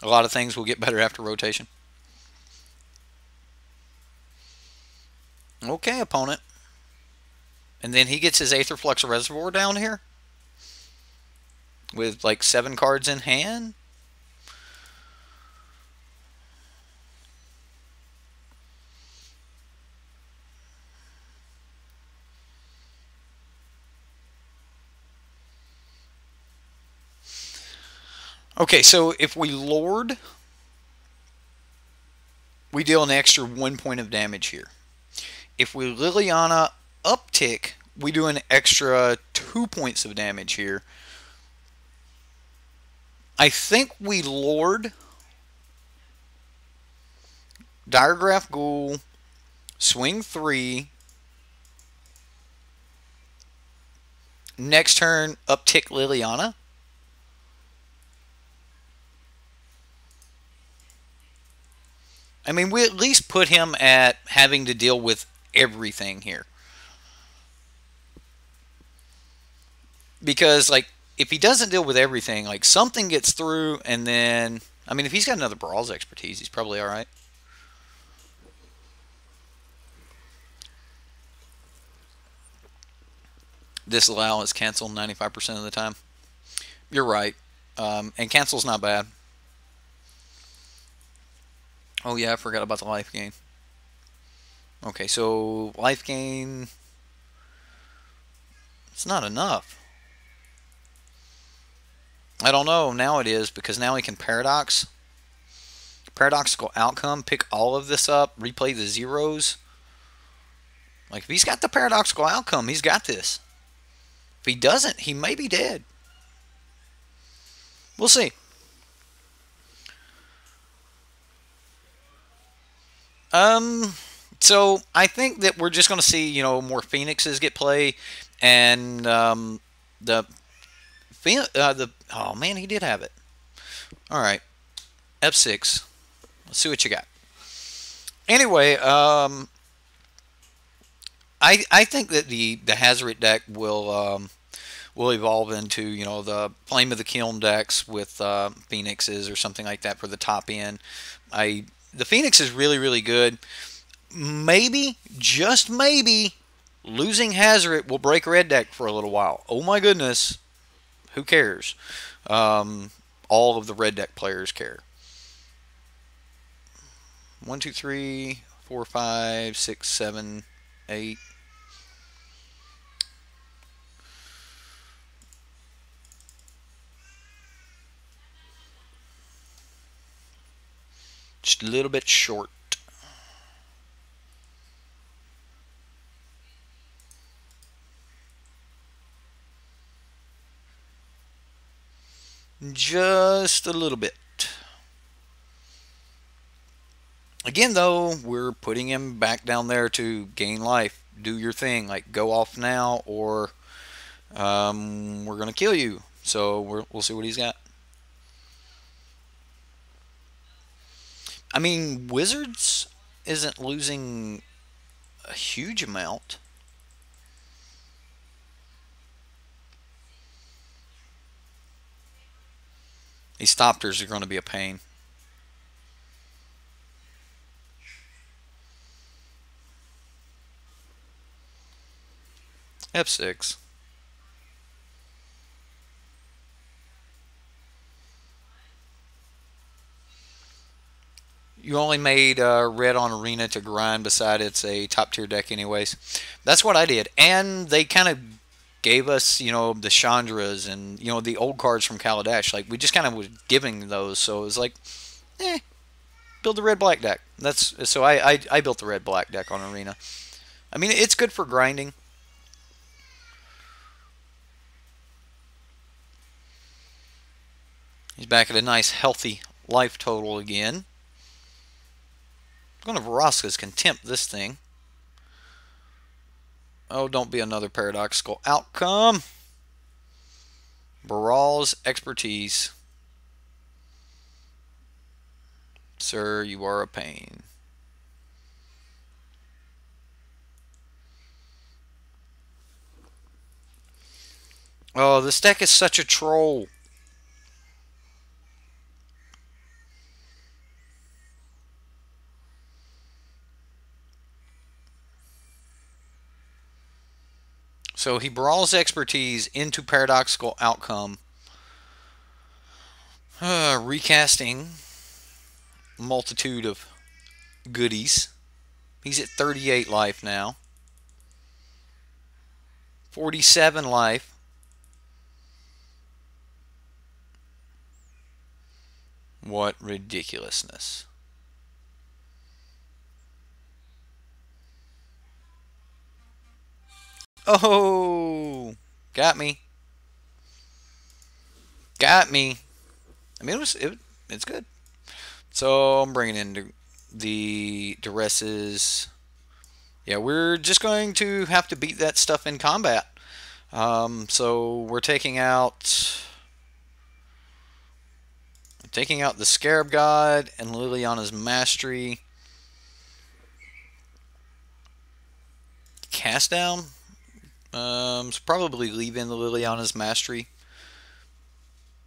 A lot of things will get better after rotation. Okay, opponent. And then he gets his Aetherflux Reservoir down here with like 7 cards in hand. Okay, so if we Lord, we deal an extra 1 point of damage here. If we Liliana uptick, we do an extra 2 points of damage here. I think we Lord, Diregraph Ghoul, swing 3. Next turn, uptick Liliana. I mean, we at least put him at having to deal with everything here. Because, like, if he doesn't deal with everything, like, something gets through, and then... I mean, if he's got another Brawl's expertise, he's probably alright. Disallow is cancel 95% of the time. You're right. And cancel's not bad. Oh yeah, I forgot about the life gain. Okay, so life gain... It's not enough. I don't know. Now it is, because now he can Paradox. Paradoxical Outcome. Pick all of this up. Replay the zeros. Like, if he's got the Paradoxical Outcome, he's got this. If he doesn't, he may be dead. We'll see. So I think that we're just going to see, you know, more Phoenixes get play, and oh man, he did have it. All right, F6. Let's see what you got. Anyway, I think that the Hazoret deck will evolve into, you know, the Flame of the Kiln decks with Phoenixes or something like that for the top end. The Phoenix is really, really good. Maybe, just maybe, losing Hazoret will break red deck for a little while. Oh my goodness. Who cares? All of the red deck players care. 1, 2, 3, 4, 5, 6, 7, 8. a little bit short. Just a little bit. Again, though, we're putting him back down there to gain life. Do your thing. Like, go off now, or we're going to kill you. So we'll see what he's got. I mean, Wizards isn't losing a huge amount. These Thopters are going to be a pain. F6. You only made red on Arena to grind, beside it's a top tier deck anyways. That's what I did. And they kind of gave us, you know, the Chandras and, you know, the old cards from Kaladesh. Like, we just kind of was giving those, so it was like, build the red-black deck. So I built the red-black deck on Arena. I mean, it's good for grinding. He's back at a nice, healthy life total again. I'm going to Vraska's Contempt this thing. Oh, don't be another paradoxical outcome. Baral's Expertise. Sir, you are a pain. Oh, this deck is such a troll. So he brawls Expertise into paradoxical outcome, recasting a multitude of goodies. He's at 38 life now, 47 life. What ridiculousness. Oh, got me. Got me. I mean, it's good. So I'm bringing in the Duresses. Yeah, we're just going to have to beat that stuff in combat. So we're taking out the Scarab God and Liliana's Mastery. Cast down. So probably leave in the Liliana's Mastery.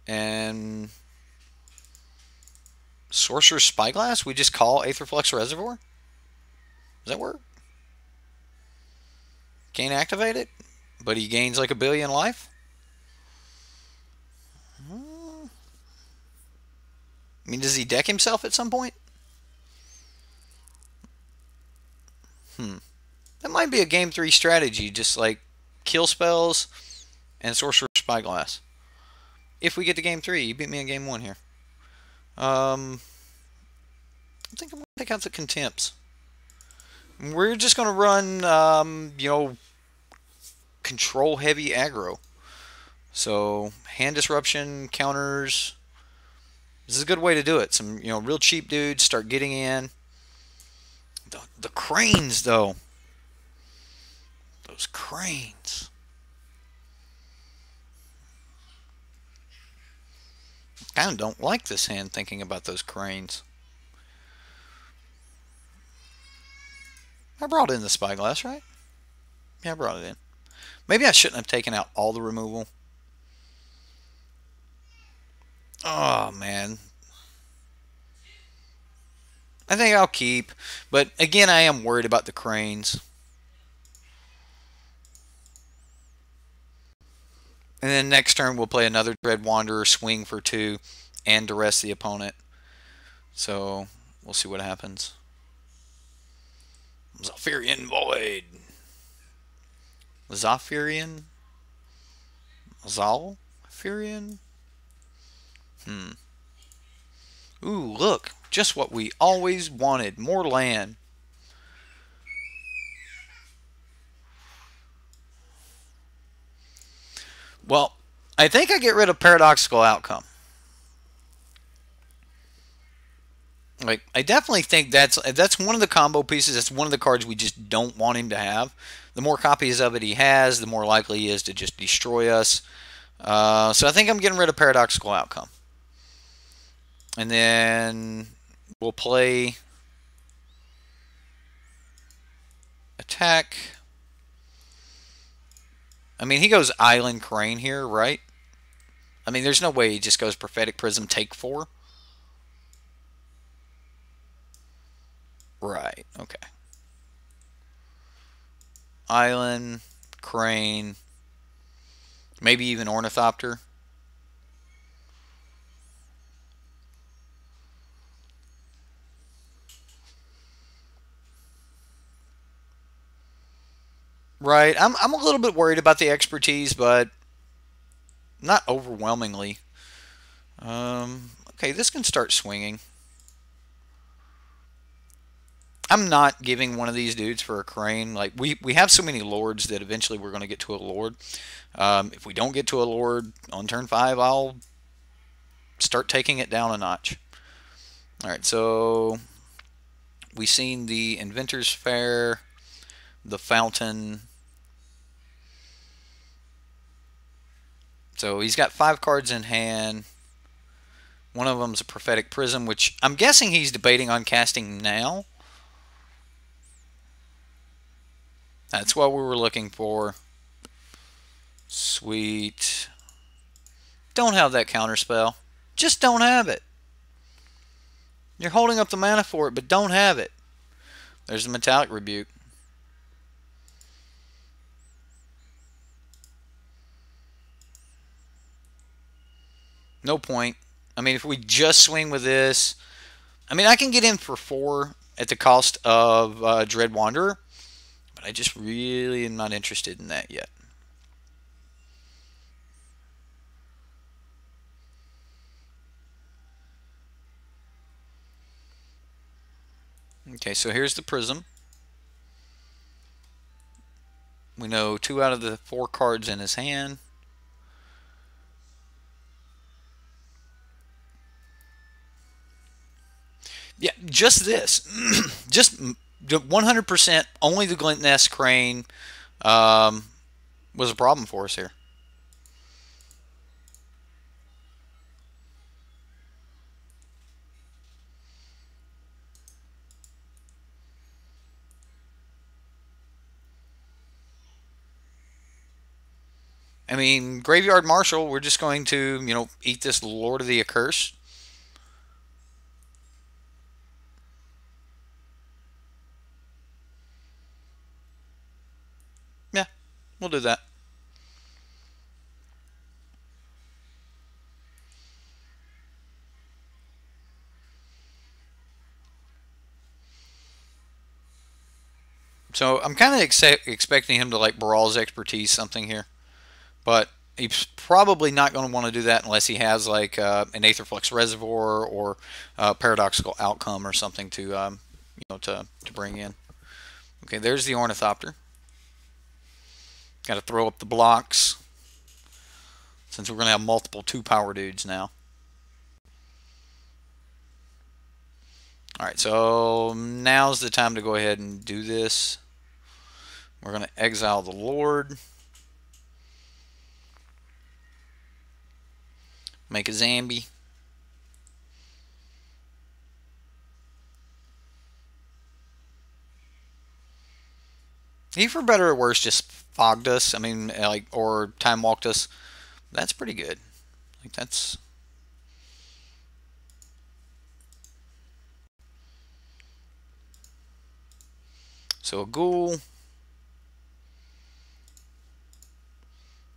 And Sorcerer's Spyglass? We just call Aetherflux Reservoir? Does that work? Can't activate it? But he gains like 1 billion life? I mean, does he deck himself at some point? That might be a game 3 strategy. Just like kill spells and Sorcerer's Spyglass. If we get to game 3, you beat me in game 1 here. I think I'm going to take out the Contempts. We're just going to run, you know, control heavy aggro. So hand disruption, counters. This is a good way to do it. Some, you know, real cheap dudes start getting in. The cranes, though. Those cranes. I kind of don't like this hand thinking about those cranes. I brought in the Spyglass, right? Yeah, I brought it in. Maybe I shouldn't have taken out all the removal. Oh, man. I think I'll keep. But, again, I am worried about the cranes. And then next turn we'll play another Dread Wanderer, swing for 2, and duress the opponent. So, we'll see what happens. Zafirian Void. Zafirian? Zalfirian? Ooh, look. Just what we always wanted. More land. Well, I think I get rid of Paradoxical Outcome. Like, I definitely think that's one of the combo pieces. That's one of the cards we just don't want him to have. The more copies of it he has, the more likely he is to just destroy us. So I think I'm getting rid of Paradoxical Outcome. And then we'll play attack. I mean, he goes Island Crane here, right? I mean, there's no way he just goes Prophetic Prism, take 4. Right, okay. Island, Crane, maybe even Ornithopter. Right, I'm a little bit worried about the expertise, but not overwhelmingly. Okay, this can start swinging. I'm not giving one of these dudes for a Crane. Like, we have so many Lords that eventually we're going to get to a Lord. If we don't get to a Lord on turn 5, I'll start taking it down a notch. Alright, so we've seen the Inventor's Fair, the Fountain. So he's got 5 cards in hand. One of them's a Prophetic Prism, which I'm guessing he's debating on casting now. That's what we were looking for. Sweet. Don't have that counterspell. Just don't have it. You're holding up the mana for it, but don't have it. There's the Metallic Rebuke. No point. I mean, if we just swing with this, I mean, I can get in for 4 at the cost of Dread Wanderer, but I just really am not interested in that yet. Okay, so here's the Prism. We know 2 out of the 4 cards in his hand. Yeah, just this. Just 100% only the Glint Nest Crane was a problem for us here. I mean, Graveyard Marshal, we're just going to, eat this Lord of the Accursed. Yeah, we'll do that. So I'm kind of expecting him to like Brawl's Expertise something here. But he's probably not going to want to do that unless he has like an Aetherflux Reservoir or Paradoxical Outcome or something to to bring in. Okay, there's the Ornithopter. Got to throw up the blocks since we're going to have multiple 2-power dudes now. Alright, so now's the time to go ahead and do this. We're going to exile the Lord. Make a Zambi. He, for better or worse, just fogged us. I mean, or time walked us. That's pretty good. Like, that's... So a Ghoul.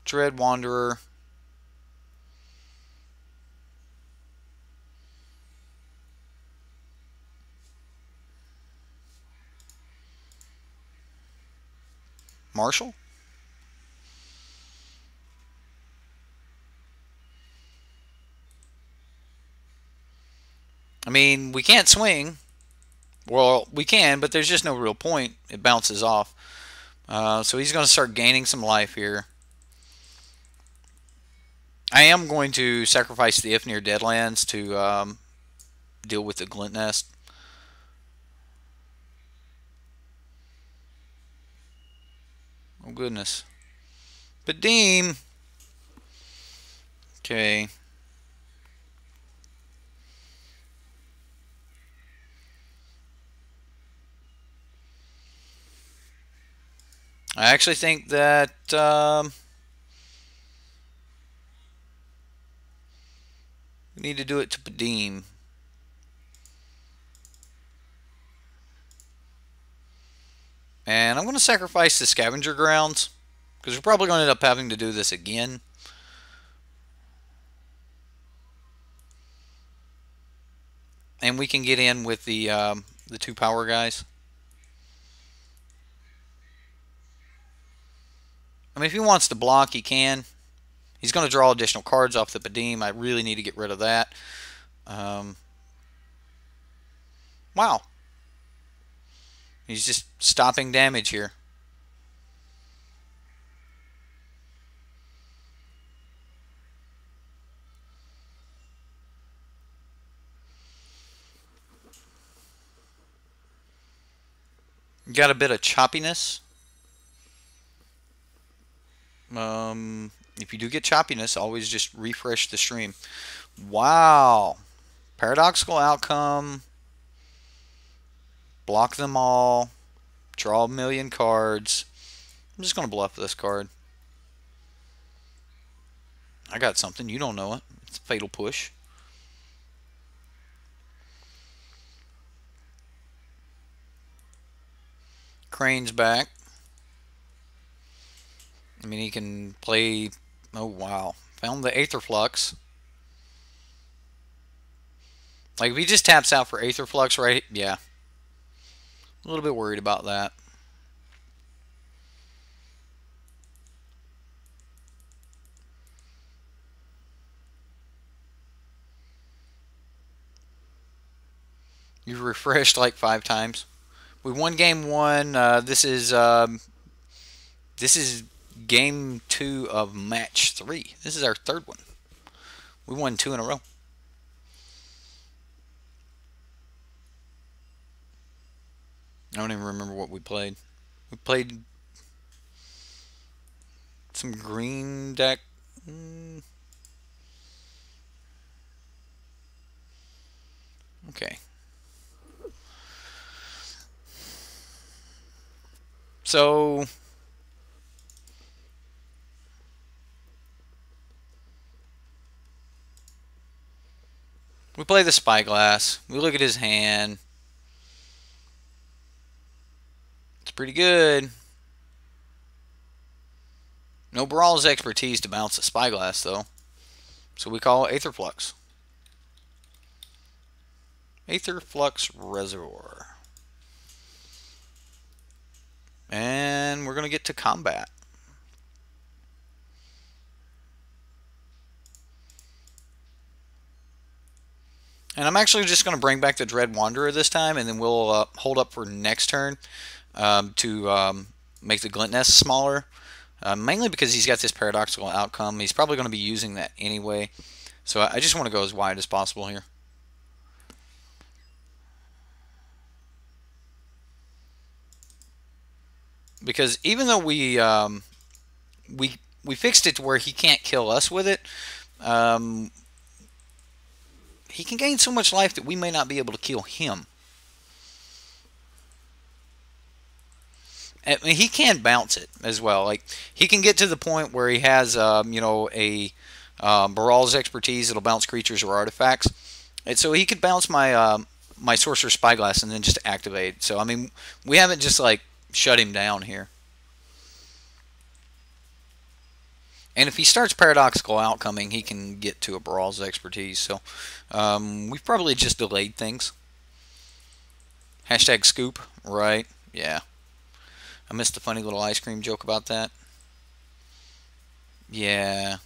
Dread Wanderer. Marshall. I mean, we can't swing. Well, we can, but there's just no real point. It bounces off. So he's going to start gaining some life here. I am going to sacrifice the If Near Deadlands to deal with the Glint Nest. Oh, goodness. Bedeem. Okay. I actually think that we need to do it to Bedeem. And I'm going to sacrifice the Scavenger Grounds, because we're probably going to end up having to do this again. And we can get in with the 2 power guys. I mean, if he wants to block, he can. He's going to draw additional cards off the Bedeem. I really need to get rid of that. Wow. He's just stopping damage here. Got a bit of choppiness. If you do get choppiness, always just refresh the stream. Wow. Paradoxical outcome. Block them all. Draw a million cards. I'm just going to bluff this card. I got something. You don't know it. It's a Fatal Push. Crane's back. I mean, he can play... Oh, wow. Found the Aether Flux. Like, if he just taps out for Aether Flux, right? Yeah. A little bit worried about that. You've refreshed like 5 times. We won game 1. This is game 2 of match 3. This is our 3rd one. We won 2 in a row. I don't even remember what we played. We played some green deck. Okay. So we play the Spyglass. We look at his hand. It's pretty good. No Brawl's expertise to bounce a Spyglass, though. So we call it Aether Flux. Aether Flux Reservoir. And we're going to get to combat. And I'm actually just going to bring back the Dread Wanderer this time, and then we'll hold up for next turn to make the Glint Nest smaller. Mainly because he's got this paradoxical outcome. He's probably going to be using that anyway. So I just want to go as wide as possible here. Because even though we fixed it to where he can't kill us with it, he can gain so much life that we may not be able to kill him. I mean, he can bounce it as well. Like, he can get to the point where he has, you know, a Baral's expertise that'll bounce creatures or artifacts, and so he could bounce my my Sorcerer Spyglass and then just activate. So I mean, we haven't just like shut him down here. And if he starts Paradoxical Outcoming, he can get to a Baral's expertise. So we've probably just delayed things. Hashtag scoop, right? Yeah. I missed the funny little ice cream joke about that. Yeah.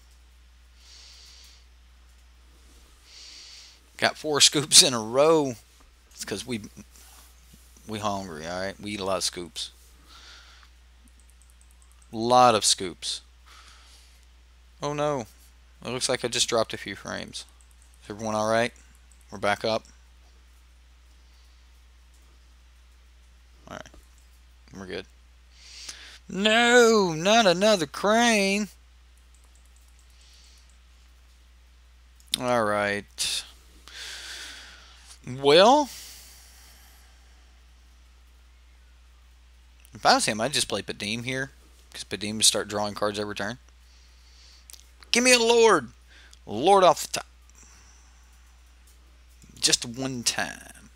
Got 4 scoops in a row. It's because we hungry, alright? We eat a lot of scoops. A lot of scoops. Oh no. It looks like I just dropped a few frames. Is everyone alright? We're back up. Alright. We're good. No, not another crane. Alright. Well, if I was him, I'd just play Padim here. Because Padim would start drawing cards every turn. Give me a Lord. Lord off the top. Just one time.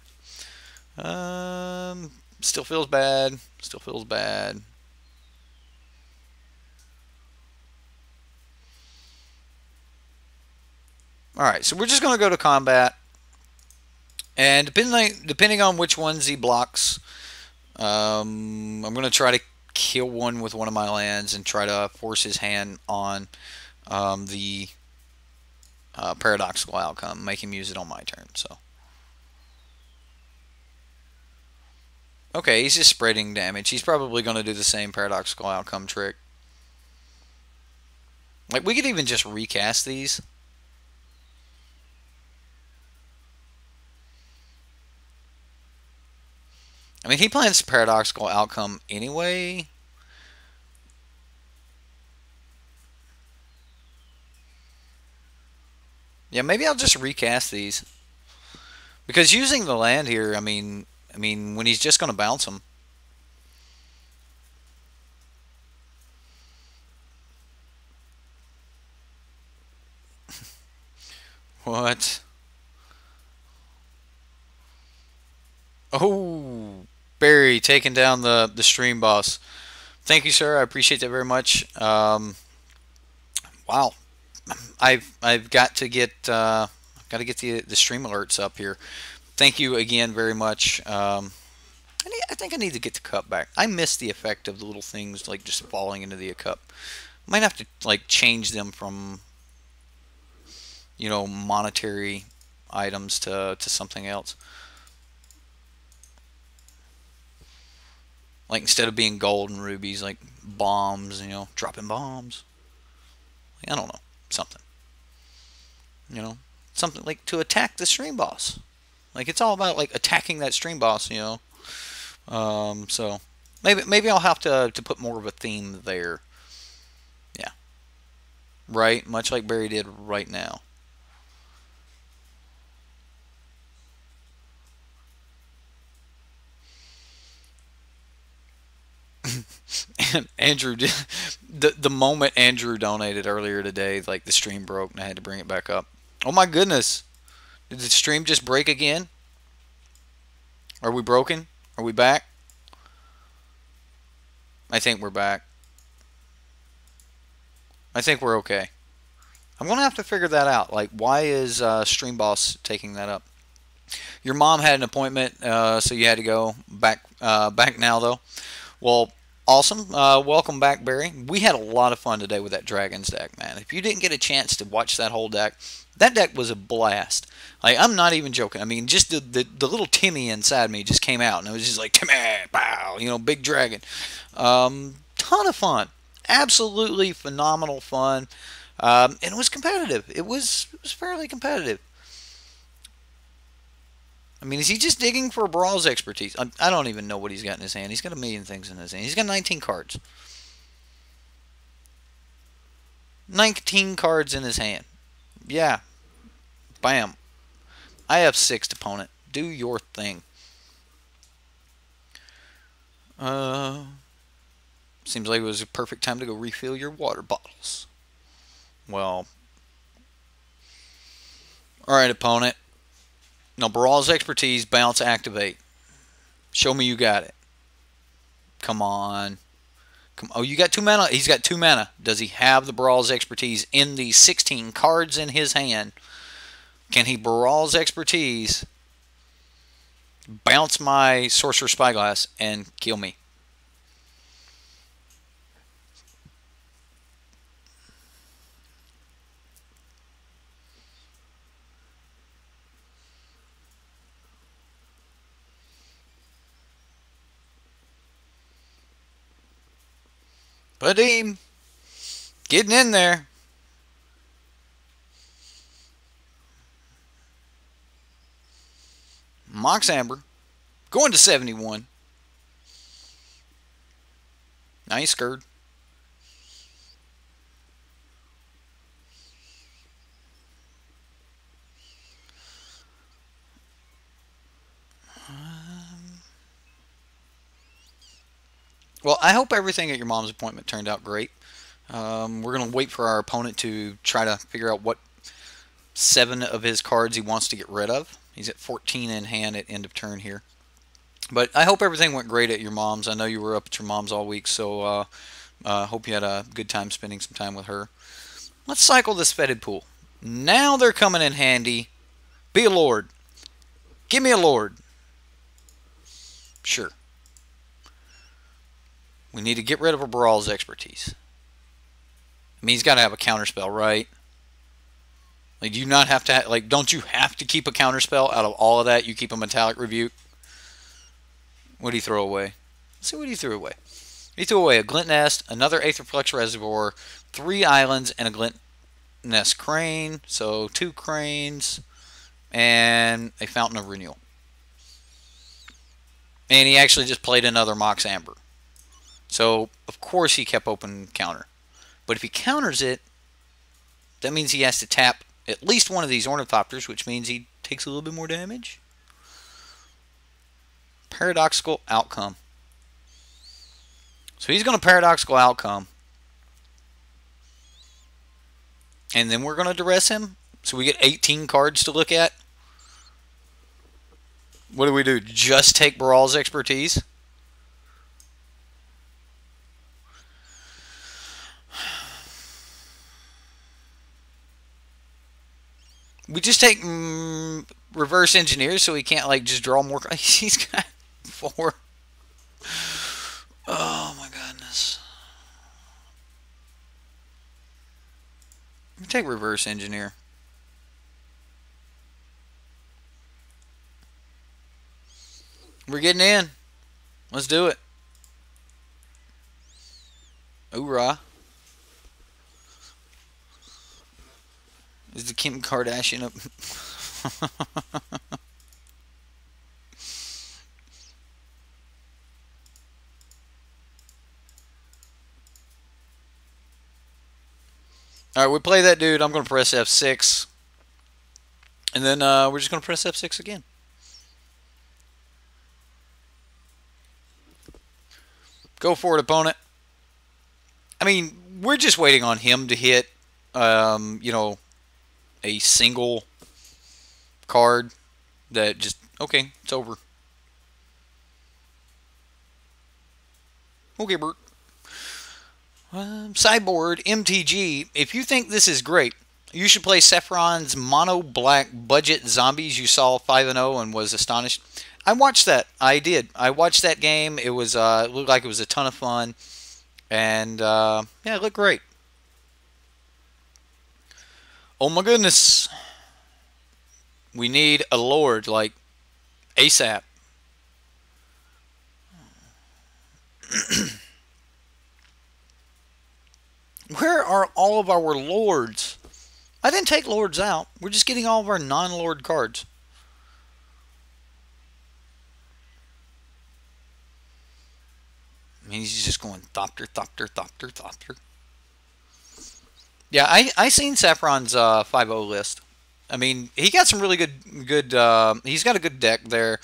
Still feels bad. Still feels bad. Alright, so we're just going to go to combat. And depending on which ones he blocks, I'm going to try to kill one with one of my lands and try to force his hand on the paradoxical outcome. Make him use it on my turn. So, okay, he's just spreading damage. He's probably going to do the same paradoxical outcome trick. Like, we could even just recast these. I mean, he plans paradoxical outcome anyway. Yeah, maybe I'll just recast these. Because using the land here, I mean, when he's just going to bounce them. What? Oh, Barry taking down the stream boss. Thank you, sir. I appreciate that very much. Wow, I've got to get the stream alerts up here. Thank you again very much. I think I need to get the cup back. I miss the effect of the little things like just falling into the cup. Might have to like change them from, you know, monetary items to something else. Like instead of being gold and rubies, like bombs, you know, dropping bombs. I don't know, something. You know, something like to attack the stream boss. Like it's all about like attacking that stream boss, you know. So maybe I'll have to put more of a theme there. Yeah. Right, much like Barry did right now. And Andrew did the moment Andrew donated earlier today, like the stream broke and I had to bring it back up. Oh my goodness. Did the stream just break again? Are we broken? Are we back? I think we're back. I think we're okay. I'm going to have to figure that out. Like, why is Stream Boss taking that up? Your mom had an appointment, so you had to go back now, though. Well, awesome. Welcome back, Barry. We had a lot of fun today with that Dragons deck, man. If you didn't get a chance to watch that whole deck, that deck was a blast. Like, I'm not even joking. I mean, just the little Timmy inside me just came out, and it was just like, Timmy, pow, you know, big dragon. Ton of fun. Absolutely phenomenal fun. And it was competitive. It was fairly competitive. I mean, is he just digging for Brawl's expertise? I don't even know what he's got in his hand. He's got a million things in his hand. He's got 19 cards. 19 cards in his hand. Yeah. Bam. I have 6th opponent. Do your thing. Seems like it was a perfect time to go refill your water bottles. Well. Alright, opponent. Now, Brawl's expertise, bounce, activate. Show me you got it. Come on. Oh, you got 2 mana? He's got 2 mana. Does he have the Brawl's expertise in the 16 cards in his hand? Can he Brawl's expertise, bounce my Sorcerer Spyglass, and kill me? Padim, getting in there. Mox Amber, going to 71. Nice skirt. Well, I hope everything at your mom's appointment turned out great. We're going to wait for our opponent to try to figure out what 7 of his cards he wants to get rid of. He's at 14 in hand at end of turn here. But I hope everything went great at your mom's. I know you were up at your mom's all week, so hope you had a good time spending some time with her. Let's cycle this fetid pool. Now they're coming in handy. Be a lord. Give me a lord. Sure. We need to get rid of a Brawl's expertise. I mean, he's got to have a counterspell, right? Like, do you not have to, like, don't you have to keep a counterspell out of all of that? You keep a Metallic Rebuke? What do you throw away? Let's see what he threw away. He threw away a Glint Nest, another Aetherflux Reservoir, 3 islands, and a Glint Nest Crane. So 2 cranes and a Fountain of Renewal. And he actually just played another Mox Amber. So, of course, he kept open counter. But if he counters it, that means he has to tap at least one of these Ornithopters, which means he takes a little bit more damage. Paradoxical outcome. So he's going to paradoxical outcome. And then we're going to duress him. So we get 18 cards to look at. What do? Just take Brawl's expertise? We just take reverse engineer so he can't like just draw more. He's got 4. Oh my goodness. Let me take reverse engineer. We're getting in. Let's do it. Hoorah. Is the Kim Kardashian up? Alright, we play that dude. I'm going to press F6. And then we're just going to press F6 again. Go for it, opponent. I mean, we're just waiting on him to hit, you know, a single card that just, okay, it's over. Okay, Bert. Sideboard MTG. If you think this is great, you should play Saffron's mono black budget zombies. You saw 5-0 and was astonished. I watched that. I did. I watched that game. It was it looked like it was a ton of fun, and yeah, it looked great. Oh my goodness, we need a lord like ASAP. Where are all of our lords? I didn't take lords out. We're just getting all of our non-lord cards. I mean, he's just going Thopter, Thopter, Thopter, Thopter. Yeah, I seen Saffron's 5-0 list. I mean, he got some really good he's got a good deck there.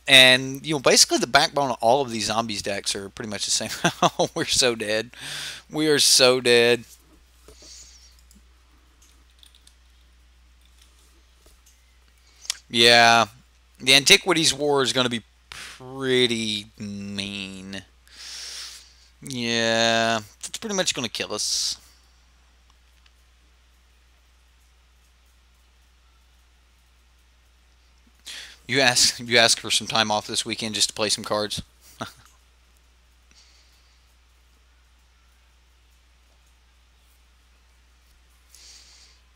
And, you know, basically the backbone of all of these zombies decks are pretty much the same. Oh, we're so dead. We are so dead. Yeah. The Antiquities War is going to be pretty mean. Yeah. It's pretty much going to kill us. You ask for some time off this weekend just to play some cards.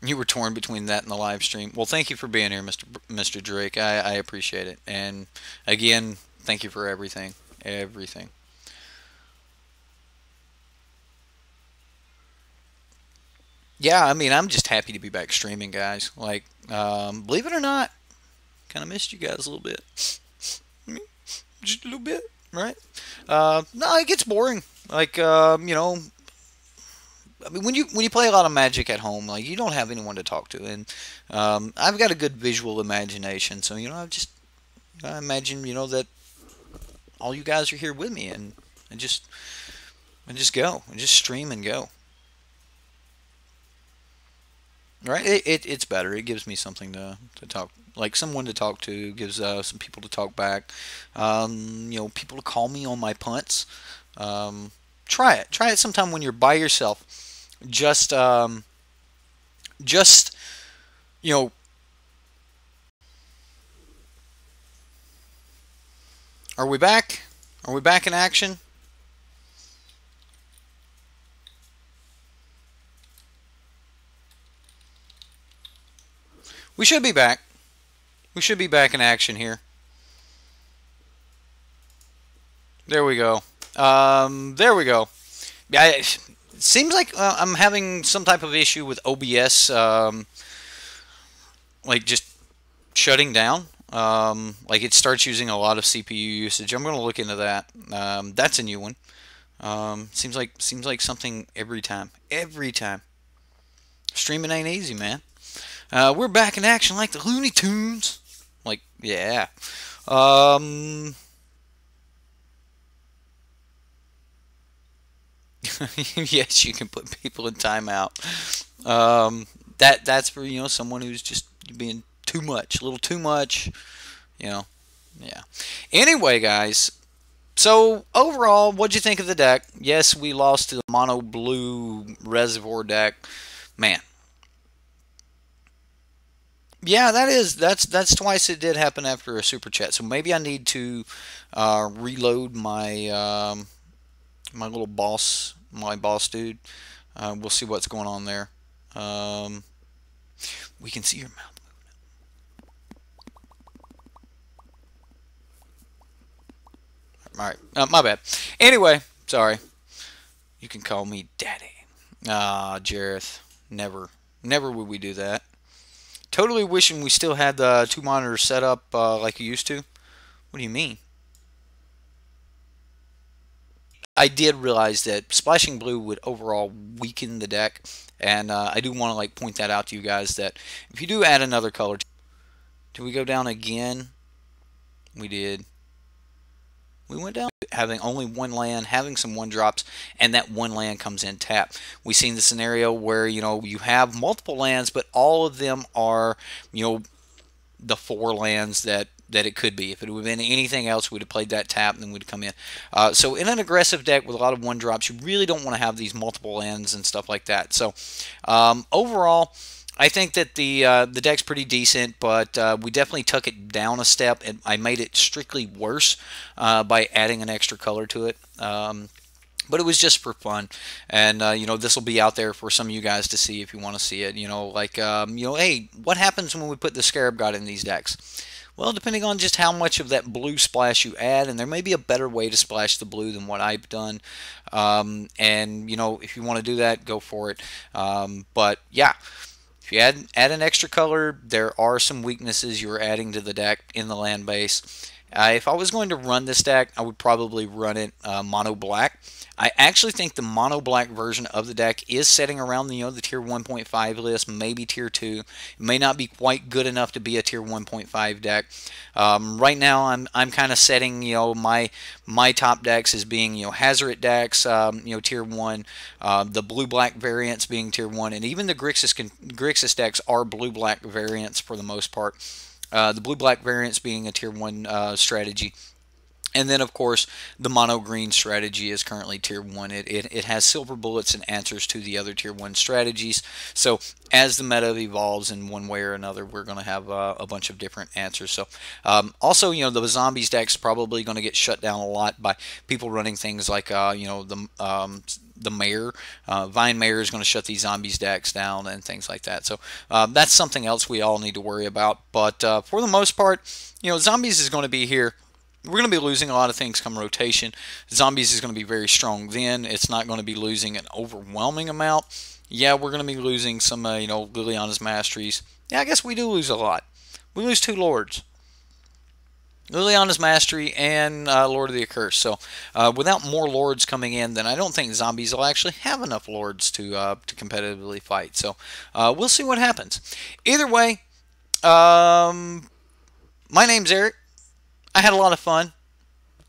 You were torn between that and the live stream. Well, thank you for being here, Mr. Drake. I appreciate it. And again, thank you for everything. Everything. yeah, I mean, I'm just happy to be back streaming, guys. Like, believe it or not, kind of missed you guys a little bit. Just a little bit, right? No, it gets boring. Like, I mean, when you play a lot of Magic at home, like you don't have anyone to talk to, and I've got a good visual imagination, so I imagine that all you guys are here with me, and just go and just stream and go. Right? It's better. It gives me something to talk, like someone to talk to, gives some people to talk back, people to call me on my punts. Try it. Try it sometime when you're by yourself. Just, just you know, are we back? Are we back in action? We should be back. We should be back in action here. There we go. There we go. Yeah, it seems like I'm having some type of issue with OBS, like just shutting down. Like it starts using a lot of CPU usage. I'm going to look into that. That's a new one. Seems like something every time. Every time. Streaming ain't easy, man. We're back in action like the Looney Tunes. Like, yeah. Yes, you can put people in timeout. That's for someone who's just being too much, a little too much. Yeah. Anyway, guys. So overall, what'd you think of the deck? Yes, we lost to the mono blue reservoir deck. Man. Yeah, that's twice it did happen after a super chat. So maybe I need to reload my little boss, my boss dude. We'll see what's going on there. We can see your mouth moving. All right, my bad. Anyway, sorry. You can call me Daddy. Jareth, never would we do that. Totally wishing we still had the two monitors set up like you used to. What do you mean? I did realize that splashing blue would overall weaken the deck, and I do want to point that out to you guys that if you do add another color, do we go down again? We did. We went down having only one land, having some one drops, and that one land comes in tap. We've seen the scenario where you have multiple lands, but all of them are the four lands that it could be. If it would have been anything else, we'd have played that tap and then we'd come in. So in an aggressive deck with a lot of one drops, you really don't want to have these multiple lands and stuff like that. So overall, I think that the deck's pretty decent, but we definitely took it down a step, and I made it strictly worse by adding an extra color to it. But it was just for fun, and this will be out there for some of you guys to see if you want to see it. Hey, what happens when we put the Scarab God in these decks? Well, depending on just how much of that blue splash you add, and there may be a better way to splash the blue than what I've done. If you want to do that, go for it. But yeah. If you add an extra color, there are some weaknesses you're adding to the deck in the land base. If I was going to run this deck, I would probably run it mono black. I actually think the mono black version of the deck is setting around the tier 1.5 list, maybe tier 2. It may not be quite good enough to be a tier 1.5 deck. Right now, I'm kind of setting my top decks as being Hazard decks, tier 1, the blue black variants being tier 1, and even the Grixis decks are blue black variants for the most part. The blue black variants being a tier 1 strategy. And then, of course, the mono-green strategy is currently tier 1. It has silver bullets and answers to the other tier 1 strategies. So as the meta evolves in one way or another, we're going to have a bunch of different answers. So also, the zombies deck's probably going to get shut down a lot by people running things like, the mayor. Vine Mayor is going to shut these zombies decks down and things like that. So that's something else we all need to worry about. But for the most part, zombies is going to be here. We're going to be losing a lot of things come rotation. Zombies is going to be very strong then. It's not going to be losing an overwhelming amount. Yeah, we're going to be losing some, Liliana's Masteries. Yeah, I guess we do lose a lot. We lose 2 Lords. Liliana's Mastery and Lord of the Accursed. So without more Lords coming in, then I don't think zombies will actually have enough Lords to competitively fight. So we'll see what happens. Either way, my name's Eric. I had a lot of fun.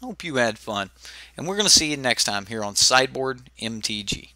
I hope you had fun. And we're going to see you next time here on Sideboard MTG.